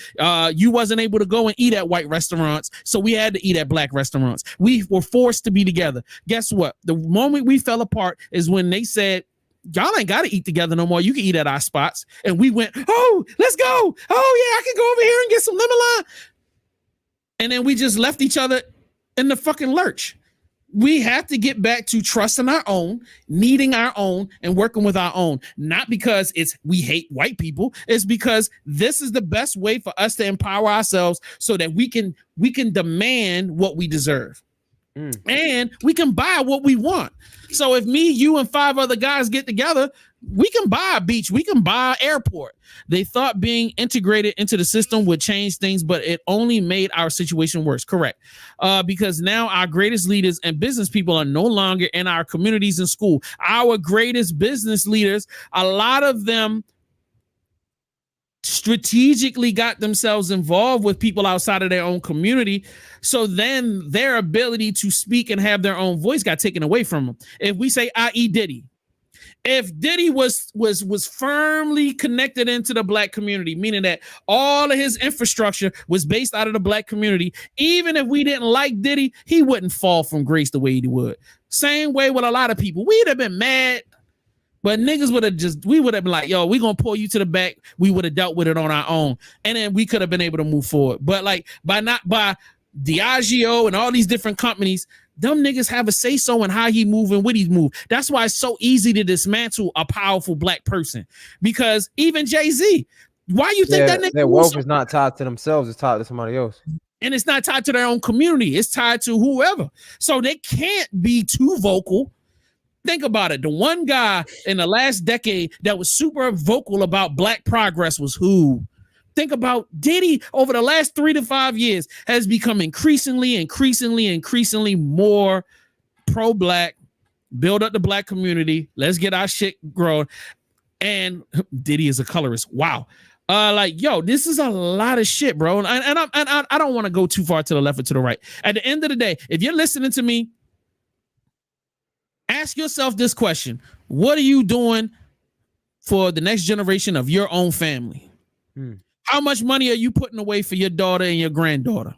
You wasn't able to go and eat at white restaurants. So we had to eat at black restaurants. We were forced to be together. Guess what? The moment we fell apart is when they said, y'all ain't got to eat together no more. You can eat at our spots. And we went, oh, let's go. Oh, yeah, I can go over here and get some lemon lime. And then we just left each other in the fucking lurch. We have to get back to trusting our own, needing our own, and working with our own. Not because we hate white people. It's because this is the best way for us to empower ourselves so that we can demand what we deserve. And we can buy what we want. So if me, you, and 5 other guys get together, we can buy a beach. We can buy an airport. They thought being integrated into the system would change things, but it only made our situation worse. Correct. Because now our greatest leaders and business people are no longer in our communities and school. Our greatest business leaders, a lot of them strategically got themselves involved with people outside of their own community. So then their ability to speak and have their own voice got taken away from them. If we say, i.e. Diddy, if Diddy was firmly connected into the black community, meaning that all of his infrastructure was based out of the black community, even if we didn't like Diddy, he wouldn't fall from grace the way he would. Same way with a lot of people. We'd have been mad, but niggas we would have been like, yo, we gonna pull you to the back. We would have dealt with it on our own. And then we could have been able to move forward. But like by Diageo and all these different companies, them niggas have a say so in how he move and what he move. That's why it's so easy to dismantle a powerful black person. Because even Jay-Z, why you think that nigga their wealth is not tied to themselves, it's tied to somebody else. And it's not tied to their own community. It's tied to whoever. So they can't be too vocal. Think about it. The one guy in the last decade that was super vocal about black progress was who? Think about Diddy over the last 3 to 5 years has become increasingly more pro-black, build up the black community. Let's get our shit growing. And Diddy is a colorist. Wow. Like, yo, this is a lot of shit, bro. And I don't want to go too far to the left or to the right. At the end of the day, if you're listening to me, ask yourself this question. What are you doing for the next generation of your own family? How much money are you putting away for your daughter and your granddaughter,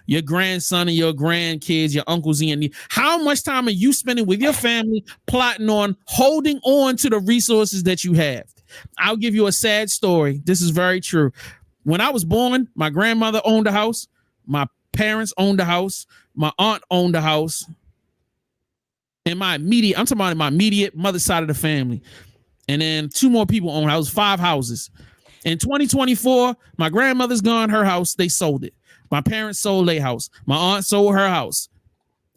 your grandson and your grandkids, your uncles and your nieces? How much time are you spending with your family plotting on holding on to the resources that you have? I'll give you a sad story. This is very true. When I was born, my grandmother owned a house. My parents owned a house. My aunt owned a house. And I'm talking about my immediate mother's side of the family. And then 2 more people owned houses, 5 houses. In 2024, my grandmother's gone, her house, they sold it. My parents sold their house. My aunt sold her house.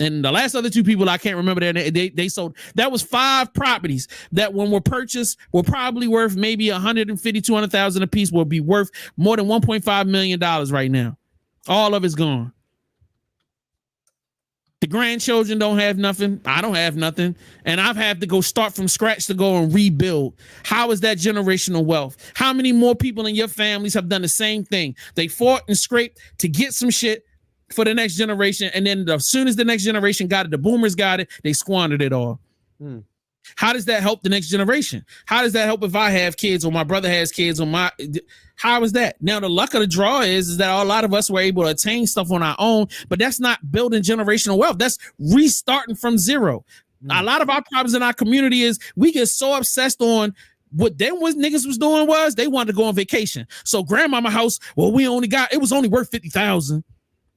And the last other 2 people, I can't remember, they sold. That was 5 properties that when were purchased were probably worth maybe $150,000-$200,000 a piece, will be worth more than $1.5 million right now. All of it's gone. The grandchildren don't have nothing. I don't have nothing. And I've had to go start from scratch to go and rebuild. How is that generational wealth? How many more people in your families have done the same thing? They fought and scraped to get some shit for the next generation. And then as soon as the next generation got it, the boomers got it, they squandered it all. How does that help the next generation? How does that help if I have kids or my brother has kids or how is that? Now, the luck of the draw is that a lot of us were able to attain stuff on our own, but that's not building generational wealth. That's restarting from zero. A lot of our problems in our community is we get so obsessed on what niggas was doing was they wanted to go on vacation. So grandmama house, well, it was only worth $50,000.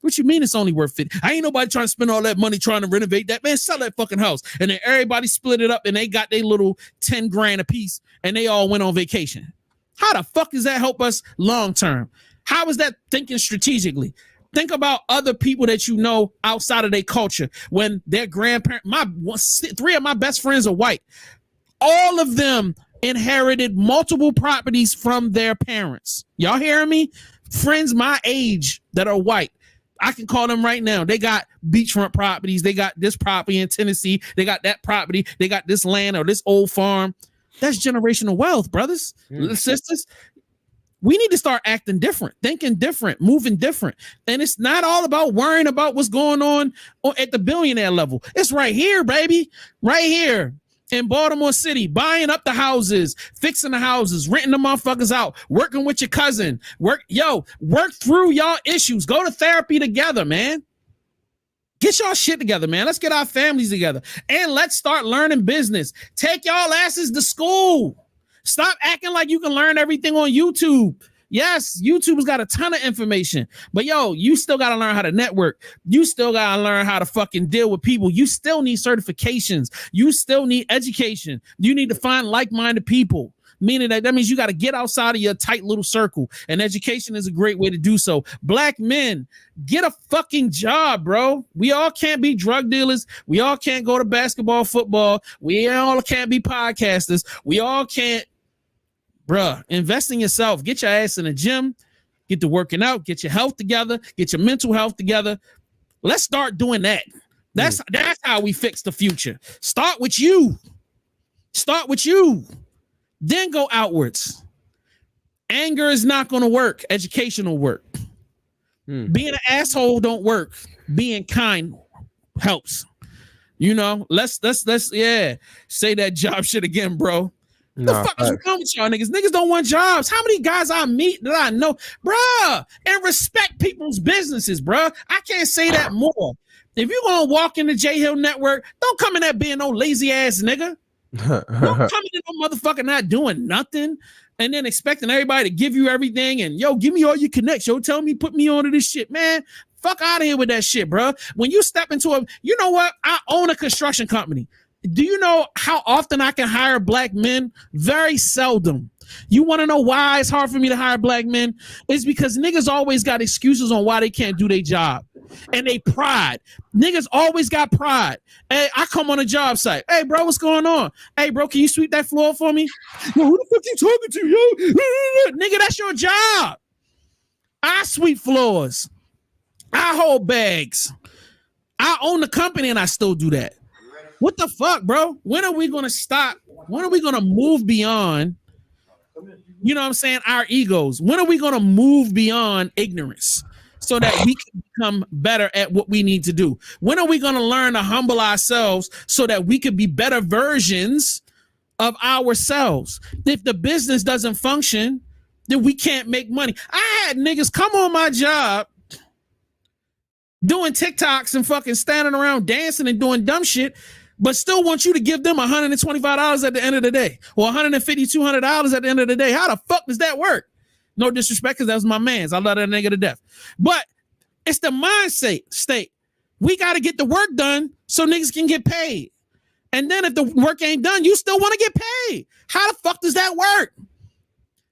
What you mean it's only worth 50? I ain't nobody trying to spend all that money trying to renovate that. Man, sell that fucking house. And then everybody split it up and they got their little 10 grand a piece and they all went on vacation. How the fuck does that help us long term? How is that thinking strategically? Think about other people that you know outside of their culture. When their grandparents, 3 of my best friends are white. All of them inherited multiple properties from their parents. Y'all hearing me? Friends my age that are white. I can call them right now. They got beachfront properties. They got this property in Tennessee. They got that property. They got this land or this old farm. That's generational wealth, brothers, sisters. We need to start acting different, thinking different, moving different. And it's not all about worrying about what's going on at the billionaire level. It's right here, baby, right here in Baltimore City, buying up the houses, fixing the houses, renting the motherfuckers out, working with your cousin, work through y'all issues. Go to therapy together, man. Get y'all shit together, man. Let's get our families together and let's start learning business. Take y'all asses to school. Stop acting like you can learn everything on YouTube. Yes, YouTube's got a ton of information, but you still got to learn how to network. You still got to learn how to fucking deal with people. You still need certifications. You still need education. You need to find like-minded people, meaning that means you got to get outside of your tight little circle, and education is a great way to do so. Black men, get a fucking job, bro. We all can't be drug dealers. We all can't go to basketball, football. We all can't be podcasters. We all can't. Bruh, invest in yourself. Get your ass in the gym. Get to working out. Get your health together. Get your mental health together. Let's start doing that. That's how we fix the future. Start with you. Then go outwards. Anger is not going to work. Education will work. Being an asshole don't work. Being kind helps. Let's say that job shit again, bro. The fuck is wrong with y'all niggas? Niggas don't want jobs. How many guys I meet that I know, bruh, and respect people's businesses, bruh? I can't say that more. If you gonna walk in the J Hill Network, don't come in there being no lazy ass nigga. Don't come in no motherfucker not doing nothing and then expecting everybody to give you everything and give me all your connects. Tell me, put me onto this shit, man. Fuck out of here with that shit, bruh. When you step into I own a construction company. Do you know how often I can hire black men? Very seldom. You want to know why it's hard for me to hire black men? It's because niggas always got excuses on why they can't do their job. And they pride. Niggas always got pride. Hey, I come on a job site. Hey, bro, what's going on? Hey, bro, can you sweep that floor for me? Yo, who the fuck you talking to, yo? Nigga, that's your job. I sweep floors. I hold bags. I own the company and I still do that. What the fuck, bro? When are we going to stop? When are we going to move beyond, our egos? When are we going to move beyond ignorance so that we can become better at what we need to do? When are we going to learn to humble ourselves so that we could be better versions of ourselves? If the business doesn't function, then we can't make money. I had niggas come on my job doing TikToks and fucking standing around dancing and doing dumb shit, but still want you to give them $125 at the end of the day or $150, $200 at the end of the day. How the fuck does that work? No disrespect, because that was my man's. I love that nigga to death. But it's the mindset state. We got to get the work done so niggas can get paid. And then if the work ain't done, you still want to get paid. How the fuck does that work?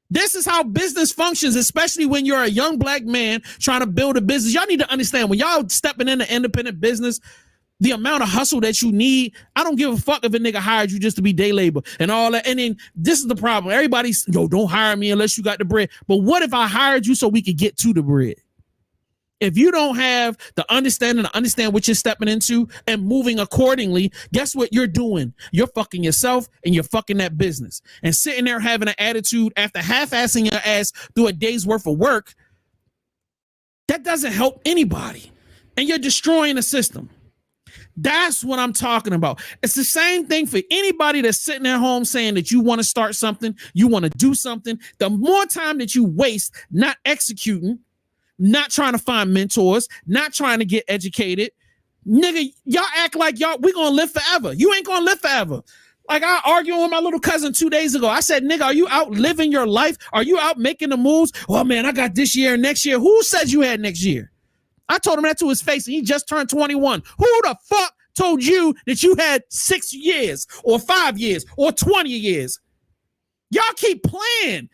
This is how business functions, especially when you're a young black man trying to build a business. Y'all need to understand, when y'all stepping into independent business, the amount of hustle that you need. I don't give a fuck if a nigga hired you just to be day labor and all that. And then this is the problem. Everybody's, don't hire me unless you got the bread. But what if I hired you so we could get to the bread? If you don't have the understanding to understand what you're stepping into and moving accordingly, guess what you're doing? You're fucking yourself and you're fucking that business. And sitting there having an attitude after half-assing your ass through a day's worth of work, that doesn't help anybody. And you're destroying the system. That's what I'm talking about. It's the same thing for anybody that's sitting at home saying that you want to start something, you want to do something. The more time that you waste not executing, not trying to find mentors, not trying to get educated, nigga, y'all act like we gonna live forever. You ain't gonna live forever. Like I argued with my little cousin 2 days ago. I said, nigga, are you out living your life? Are you out making the moves? Oh man, I got this year and next year. Who said you had next year? I told him that to his face, and he just turned 21. Who the fuck told you that you had 6 years or 5 years or 20 years? Y'all keep playing.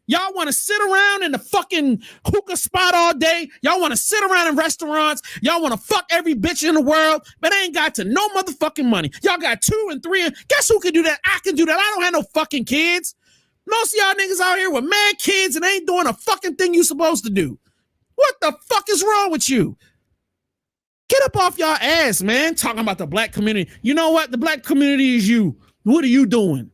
Y'all want to sit around in the fucking hookah spot all day. Y'all want to sit around in restaurants. Y'all want to fuck every bitch in the world, but ain't got to no motherfucking money. Y'all got 2 and 3. And guess who can do that? I can do that. I don't have no fucking kids. Most of y'all niggas out here with mad kids and ain't doing a fucking thing you supposed to do. What the fuck is wrong with you? Get up off y'all ass, man. Talking about the black community. You know what? The black community is you. What are you doing?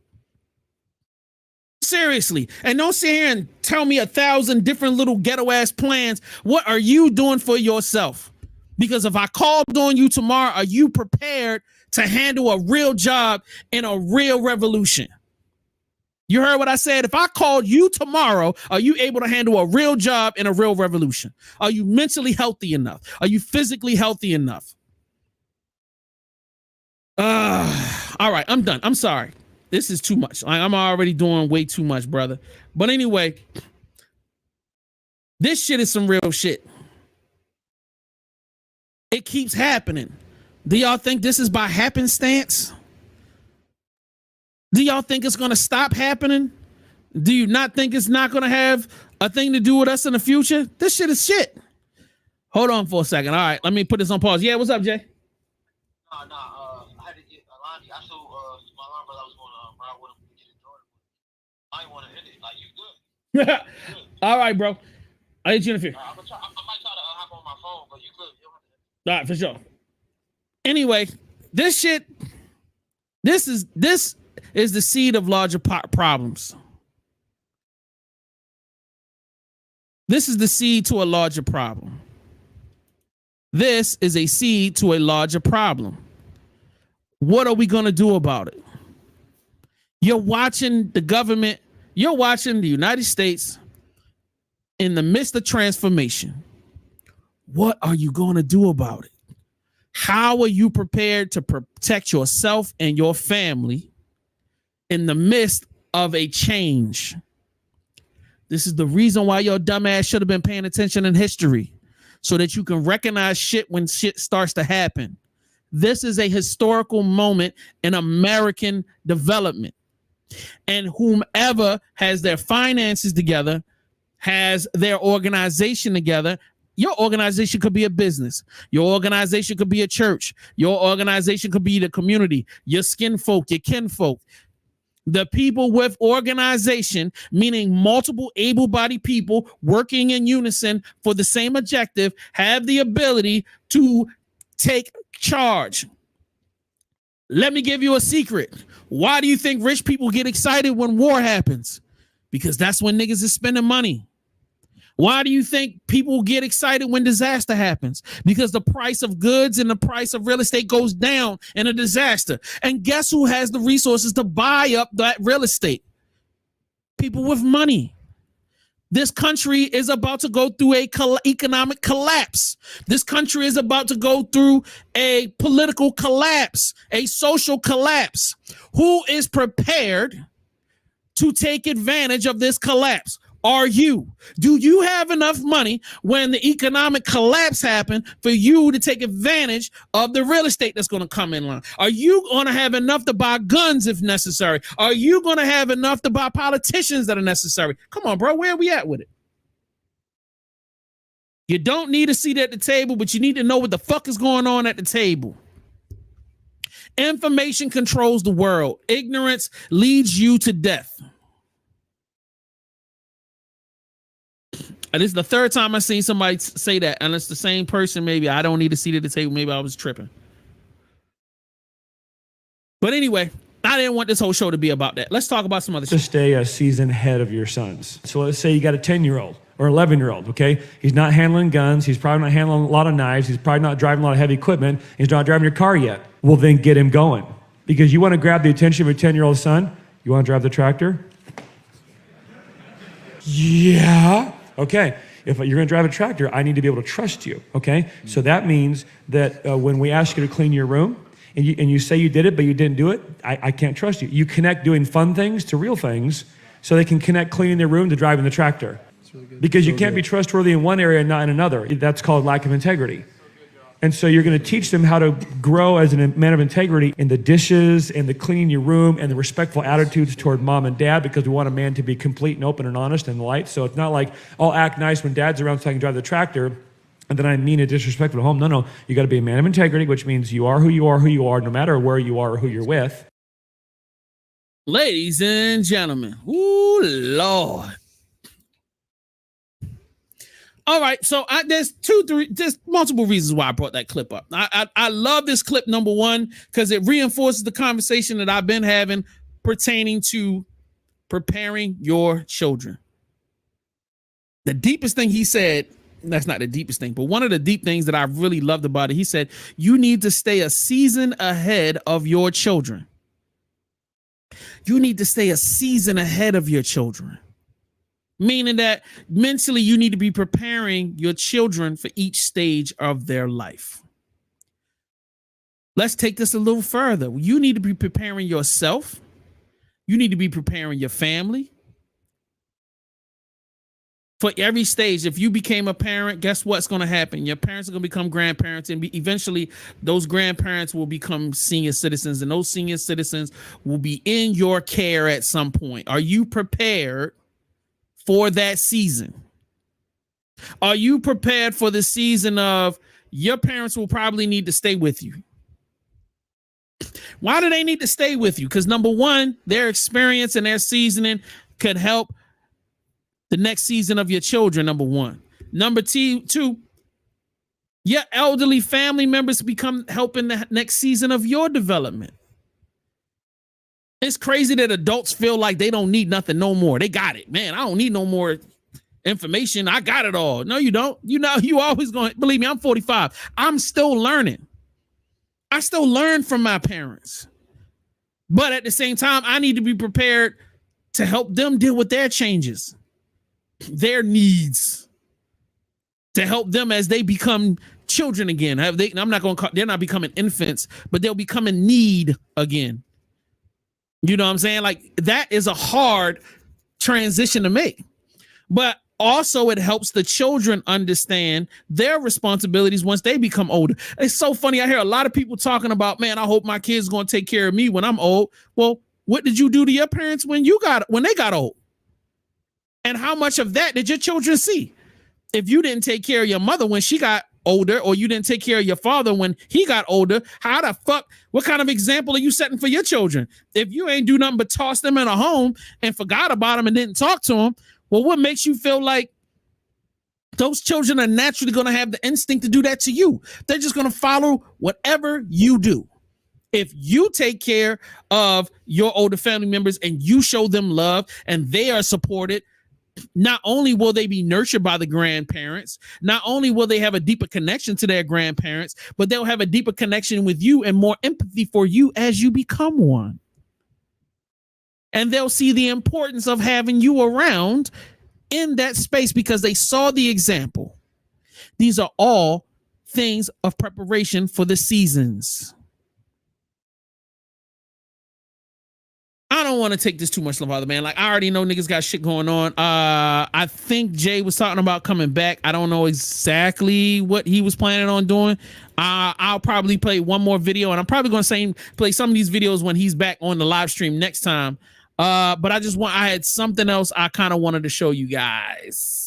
Seriously. And don't sit here and tell me 1,000 different little ghetto ass plans. What are you doing for yourself? Because if I called on you tomorrow, are you prepared to handle a real job in a real revolution? You heard what I said? If I called you tomorrow, are you able to handle a real job in a real revolution? Are you mentally healthy enough? Are you physically healthy enough? All right, I'm done. I'm sorry. This is too much. I'm already doing way too much, brother. But anyway, this shit is some real shit. It keeps happening. Do y'all think this is by happenstance? Do y'all think it's going to stop happening? Do you not think it's not going to have a thing to do with us in the future? This shit is shit. Hold on for a second. All right, let me put this on pause. Yeah, what's up, Jay? I had to get Alani. I told my alarm brother I was going to ride with him to get it Jordan. I didn't want to end it. Like, you good. You good. All right, bro. I hit you in the fear. I might try to hop on my phone, but you good. You don't have to. All right, for sure. Anyway, this shit, this is the seed of larger problems. This is the seed to a larger problem. This is a seed to a larger problem. What are we going to do about it? You're watching the government, you're watching the United States in the midst of transformation. What are you going to do about it? How are you prepared to protect yourself and your family in the midst of a change? This is the reason why your dumbass should have been paying attention in history, so that you can recognize shit when shit starts to happen. This is a historical moment in American development. And whomever has their finances together, has their organization together. Your organization could be a business. Your organization could be a church. Your organization could be the community, your skin folk, your kinfolk. The people with organization, meaning multiple able-bodied people working in unison for the same objective, have the ability to take charge. Let me give you a secret. Why do you think rich people get excited when war happens? Because that's when niggas is spending money. Why do you think people get excited when disaster happens? Because the price of goods and the price of real estate goes down in a disaster. And guess who has the resources to buy up that real estate? People with money. This country is about to go through a economic collapse. This country is about to go through a political collapse, a social collapse. Who is prepared to take advantage of this collapse? Are you? Do you have enough money when the economic collapse happens for you to take advantage of the real estate that's going to come in line? Are you going to have enough to buy guns if necessary? Are you going to have enough to buy politicians that are necessary? Come on, bro. Where are we at with it? You don't need a seat at the table, but you need to know what the fuck is going on at the table. Information controls the world. Ignorance leads you to death. And this is the third time I've seen somebody say that, and it's the same person. Maybe I don't need a seat at the table. Maybe I was tripping. But anyway, I didn't want this whole show to be about that. Let's talk about some other shit. To stay a season ahead of your sons. So let's say you got a 10-year-old or 11-year-old, okay? He's not handling guns. He's probably not handling a lot of knives. He's probably not driving a lot of heavy equipment. He's not driving your car yet. Well, then get him going. Because you want to grab the attention of a 10-year-old son. You want to drive the tractor? Yeah. Okay, if you're going to drive a tractor, I need to be able to trust you, okay? So that means that when we ask you to clean your room, and you say you did it, but you didn't do it, I can't trust you. You connect doing fun things to real things so they can connect cleaning their room to driving the tractor. Really because you can't be trustworthy in one area and not in another. That's called lack of integrity. And so you're going to teach them how to grow as a man of integrity in the dishes and the cleaning your room and the respectful attitudes toward mom and dad, because we want a man to be complete and open and honest and light. So it's not like I'll act nice when dad's around so I can drive the tractor and then I mean a disrespectful at home. No. You got to be a man of integrity, which means you are who you are, no matter where you are or who you're with. Ladies and gentlemen, ooh, Lord. All right, so there's multiple reasons why I brought that clip up. I love this clip, number one, because it reinforces the conversation that I've been having pertaining to preparing your children. The deepest thing he said, that's not the deepest thing, but one of the deep things that I really loved about it, he said, you need to stay a season ahead of your children. You need to stay a season ahead of your children. Meaning that mentally you need to be preparing your children for each stage of their life. Let's take this a little further. You need to be preparing yourself. You need to be preparing your family. For every stage, if you became a parent, guess what's going to happen? Your parents are going to become grandparents, and eventually those grandparents will become senior citizens, and those senior citizens will be in your care at some point. Are you prepared for that season? Are you prepared for the season of your parents will probably need to stay with you? Why do they need to stay with you? Because number one, their experience and their seasoning could help the next season of your children, number one. Number two, your elderly family members become helping the next season of your development. It's crazy that adults feel like they don't need nothing no more. They got it. Man, I don't need no more information. I got it all. No, you don't. You know, you always going, believe me, I'm 45. I'm still learning. I still learn from my parents. But at the same time, I need to be prepared to help them deal with their changes, their needs, to help them as they become children again. I'm not going to call, they're not becoming infants, but they'll become in need again. You know what I'm saying? Like, that is a hard transition to make. But also it helps the children understand their responsibilities once they become older. It's so funny. I hear a lot of people talking about, man, I hope my kids going to take care of me when I'm old. Well, what did you do to your parents when they got old? And how much of that did your children see? If you didn't take care of your mother when she got older, or you didn't take care of your father when he got older, how the fuck, what kind of example are you setting for your children? If you ain't do nothing but toss them in a home and forgot about them and didn't talk to them, well, what makes you feel like those children are naturally going to have the instinct to do that to you? They're just going to follow whatever you do. If you take care of your older family members and you show them love and they are supported, not only will they be nurtured by the grandparents, not only will they have a deeper connection to their grandparents, but they'll have a deeper connection with you and more empathy for you as you become one. And they'll see the importance of having you around in that space because they saw the example. These are all things of preparation for the seasons. I don't want to take this too much farther, man. Like, I already know niggas got shit going on. I think Jay was talking about coming back. I don't know exactly what he was planning on doing. I'll probably play one more video, and I'm probably going to play some of these videos when he's back on the live stream next time. But I had something else I kind of wanted to show you guys.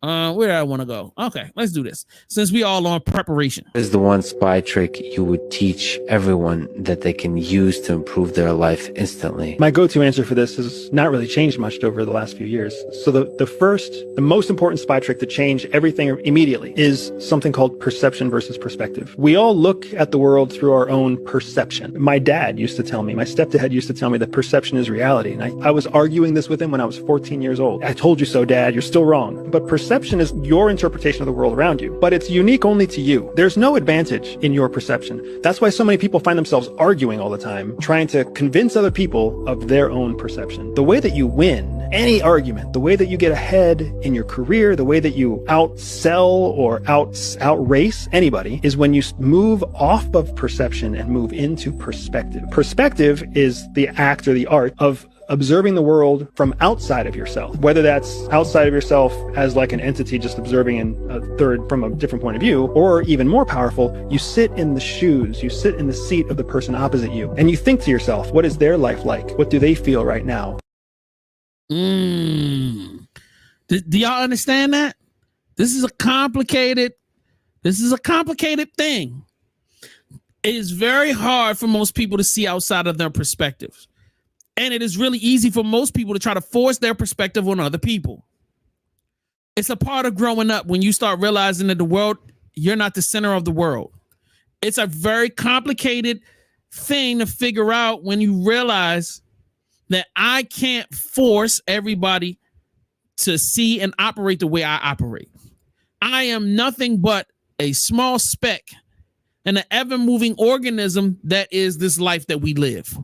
Where do I want to go? Okay, let's do this. Since we all on preparation. Is the one spy trick you would teach everyone that they can use to improve their life instantly? My go-to answer for this has not really changed much over the last few years. So the most important spy trick to change everything immediately is something called perception versus perspective. We all look at the world through our own perception. My stepdad used to tell me that perception is reality. And I was arguing this with him when I was 14 years old. I told you so, Dad, you're still wrong. But perception is your interpretation of the world around you, but it's unique only to you. There's no advantage in your perception. That's why so many people find themselves arguing all the time, trying to convince other people of their own perception. The way that you win any argument, the way that you get ahead in your career, the way that you outsell or outrace anybody is when you move off of perception and move into perspective. Perspective is the act or the art of observing the world from outside of yourself, whether that's outside of yourself as like an entity just observing in a third from a different point of view, or even more powerful, you sit in the seat of the person opposite you, and you think to yourself, what is their life like? What do they feel right now? Do y'all understand that? This is a complicated thing. It is very hard for most people to see outside of their perspectives. And it is really easy for most people to try to force their perspective on other people. It's a part of growing up when you start realizing that the world, you're not the center of the world. It's a very complicated thing to figure out when you realize that I can't force everybody to see and operate the way I operate. I am nothing but a small speck in an ever-moving organism that is this life that we live.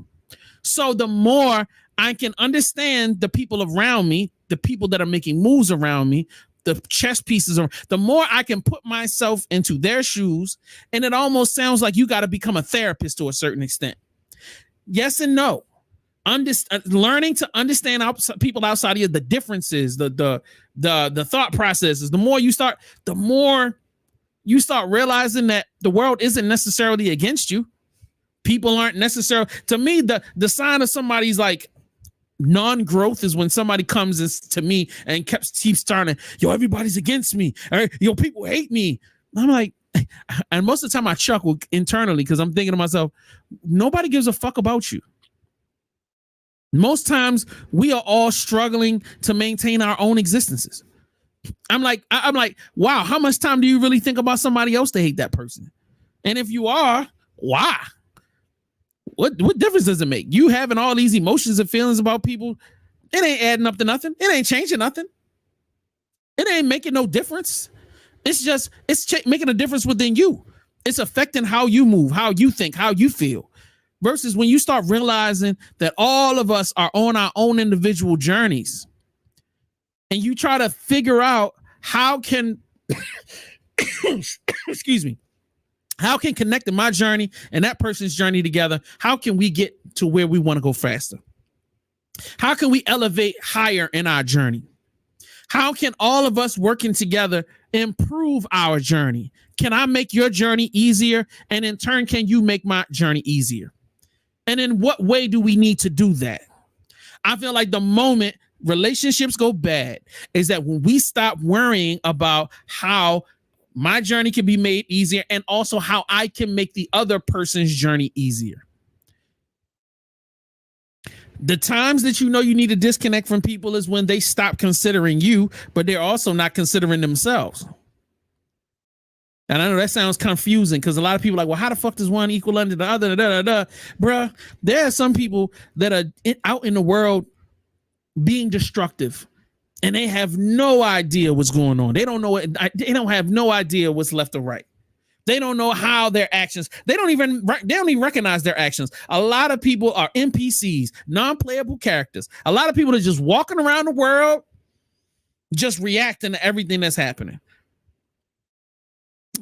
So the more I can understand the people around me, the people that are making moves around me, the chess pieces, the more I can put myself into their shoes. And it almost sounds like you got to become a therapist to a certain extent. Yes and no. Learning to understand people outside of you, the differences, the thought processes. The more you start realizing that the world isn't necessarily against you. People aren't necessarily, to me, the sign of somebody's like non-growth is when somebody comes to me and keeps starting, yo, everybody's against me, or yo, people hate me. I'm like, and most of the time I chuckle internally because I'm thinking to myself, nobody gives a fuck about you. Most times we are all struggling to maintain our own existences. I'm like, wow, how much time do you really think about somebody else to hate that person? And if you are, why? What difference does it make? You having all these emotions and feelings about people, it ain't adding up to nothing. It ain't changing nothing. It ain't making no difference. It's just, making a difference within you. It's affecting how you move, how you think, how you feel. Versus when you start realizing that all of us are on our own individual journeys and you try to figure out how can, excuse me, how can connecting my journey and that person's journey together, how can we get to where we want to go faster? How can we elevate higher in our journey? How can all of us working together improve our journey? Can I make your journey easier? And in turn, can you make my journey easier? And in what way do we need to do that? I feel like the moment relationships go bad is that when we stop worrying about how my journey can be made easier and also how I can make the other person's journey easier. The times that you know you need to disconnect from people is when they stop considering you, but they're also not considering themselves. And I know that sounds confusing because a lot of people are like, well, how the fuck does one equal under the other? Bruh, there are some people that are out in the world being destructive and they have no idea what's going on. They don't know it. They don't have no idea what's left or right. They don't know how their actions, they don't even recognize their actions. A lot of people are NPCs, non-playable characters. A lot of people are just walking around the world, just reacting to everything that's happening.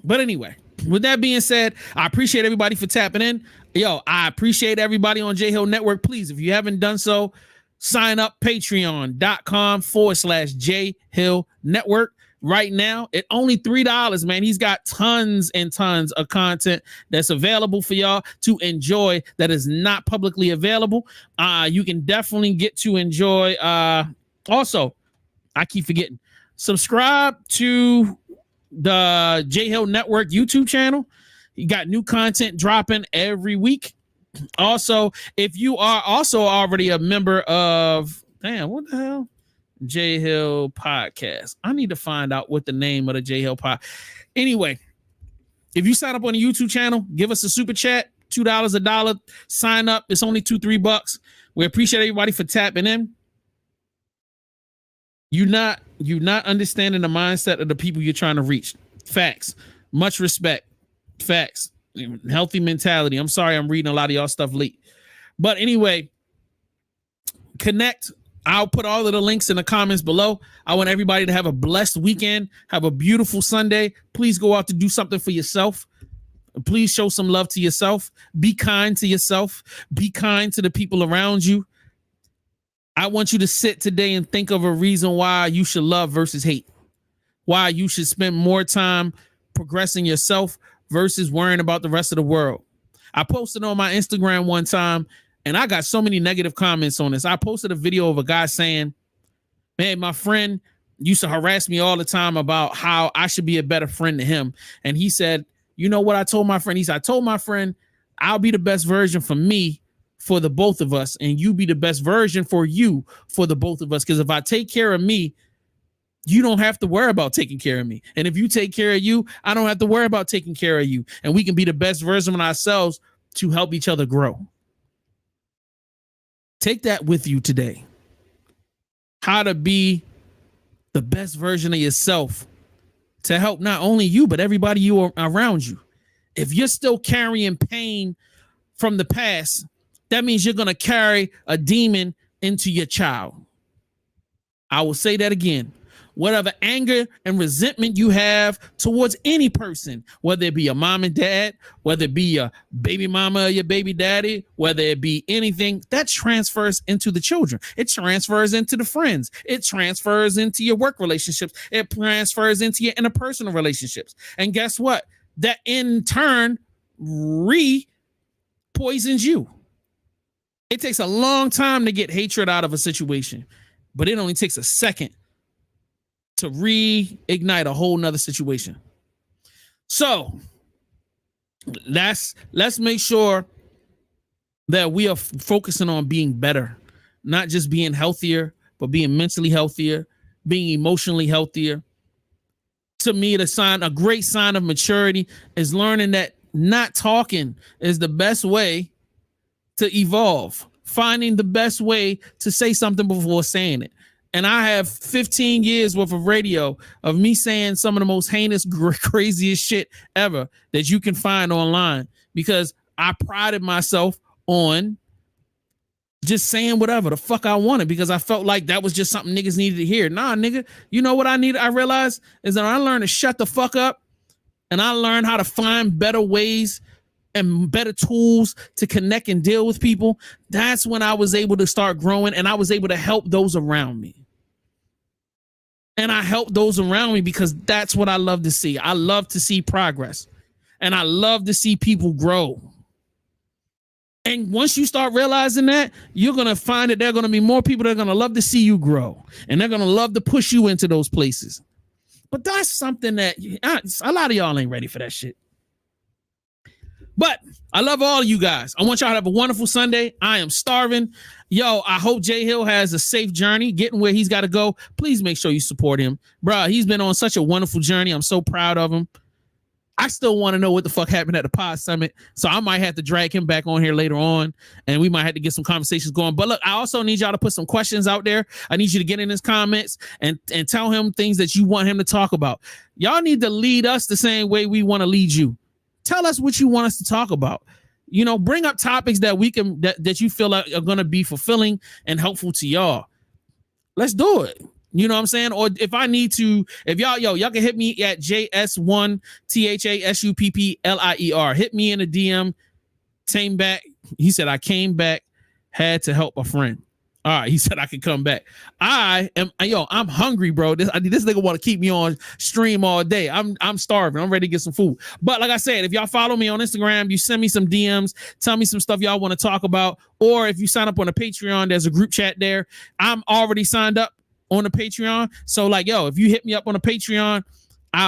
But anyway, with that being said, I appreciate everybody for tapping in. Yo, I appreciate everybody on J Hill Network. Please, if you haven't done so, sign up patreon.com/J Hill Network. Right now, at only $3, man. He's got tons and tons of content that's available for y'all to enjoy that is not publicly available. You can definitely get to enjoy. Also, I keep forgetting, subscribe to the J Hill Network YouTube channel. You got new content dropping every week. Also, if you are also already a member of, what the hell? J Hill Podcast. I need to find out what the name of the J Hill Pod. Anyway, if you sign up on the YouTube channel, give us a super chat, $2, $1. Sign up. It's only $2-3. We appreciate everybody for tapping in. You're not understanding the mindset of the people you're trying to reach. Facts. Much respect. Facts. Healthy mentality. I'm sorry I'm reading a lot of y'all stuff late. But anyway, connect. I'll put all of the links in the comments below. I want everybody to have a blessed weekend. Have a beautiful Sunday. Please go out to do something for yourself. Please show some love to yourself. Be kind to yourself. Be kind to the people around you. I want you to sit today and think of a reason why you should love versus hate. Why you should spend more time progressing yourself versus worrying about the rest of the world. I posted on my Instagram one time, and I got so many negative comments on this. I posted a video of a guy saying, man, my friend used to harass me all the time about how I should be a better friend to him. And he said, you know what I told my friend? He said, I told my friend, I'll be the best version for me, for the both of us, and you be the best version for you, for the both of us. Because if I take care of me, you don't have to worry about taking care of me. And if you take care of you, I don't have to worry about taking care of you. And we can be the best version of ourselves to help each other grow. Take that with you today. How to be the best version of yourself to help not only you, but everybody you are around you. If you're still carrying pain from the past, that means you're going to carry a demon into your child. I will say that again. Whatever anger and resentment you have towards any person, whether it be your mom and dad, whether it be your baby mama or your baby daddy, whether it be anything, that transfers into the children. It transfers into the friends. It transfers into your work relationships. It transfers into your interpersonal relationships. And guess what? That in turn poisons you. It takes a long time to get hatred out of a situation, but it only takes a second to reignite a whole nother situation. So let's make sure that we are focusing on being better, not just being healthier, but being mentally healthier, being emotionally healthier. To me, a great sign of maturity is learning that not talking is the best way to evolve, finding the best way to say something before saying it. And I have 15 years worth of radio of me saying some of the most heinous, craziest shit ever that you can find online, because I prided myself on just saying whatever the fuck I wanted, because I felt like that was just something niggas needed to hear. Nah, nigga, you know what I realized is that I learned to shut the fuck up, and I learned how to find better ways and better tools to connect and deal with people. That's when I was able to start growing, and I was able to help those around me. And I help those around me because that's what I love to see. I love to see progress, and I love to see people grow. And once you start realizing that, you're going to find that there are going to be more people that are going to love to see you grow, and they're going to love to push you into those places. But that's something that a lot of y'all ain't ready for that shit. But I love all of you guys. I want y'all to have a wonderful Sunday. I am starving. Yo, I hope Jay Hill has a safe journey getting where he's got to go. Please make sure you support him. Bro, he's been on such a wonderful journey. I'm so proud of him. I still want to know what the fuck happened at the Pod Summit. So I might have to drag him back on here later on, and we might have to get some conversations going. But look, I also need y'all to put some questions out there. I need you to get in his comments and tell him things that you want him to talk about. Y'all need to lead us the same way we want to lead you. Tell us what you want us to talk about. You know, bring up topics that we can that you feel like are going to be fulfilling and helpful to y'all. Let's do it. You know what I'm saying? Or if I need to, if y'all can hit me at JS1THASUPPLIER. Hit me in a DM. Came back. He said I came back, had to help a friend. All right, he said I could come back. I'm hungry, bro. This nigga want to keep me on stream all day. I'm starving. I'm ready to get some food. But like I said, if y'all follow me on Instagram, you send me some DMs, tell me some stuff y'all want to talk about. Or if you sign up on a Patreon, there's a group chat there. I'm already signed up on the Patreon. So like, if you hit me up on a Patreon,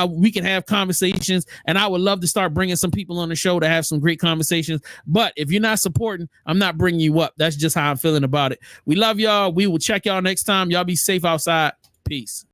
we can have conversations, and I would love to start bringing some people on the show to have some great conversations. But if you're not supporting, I'm not bringing you up. That's just how I'm feeling about it. We love y'all. We will check y'all next time. Y'all be safe outside. Peace.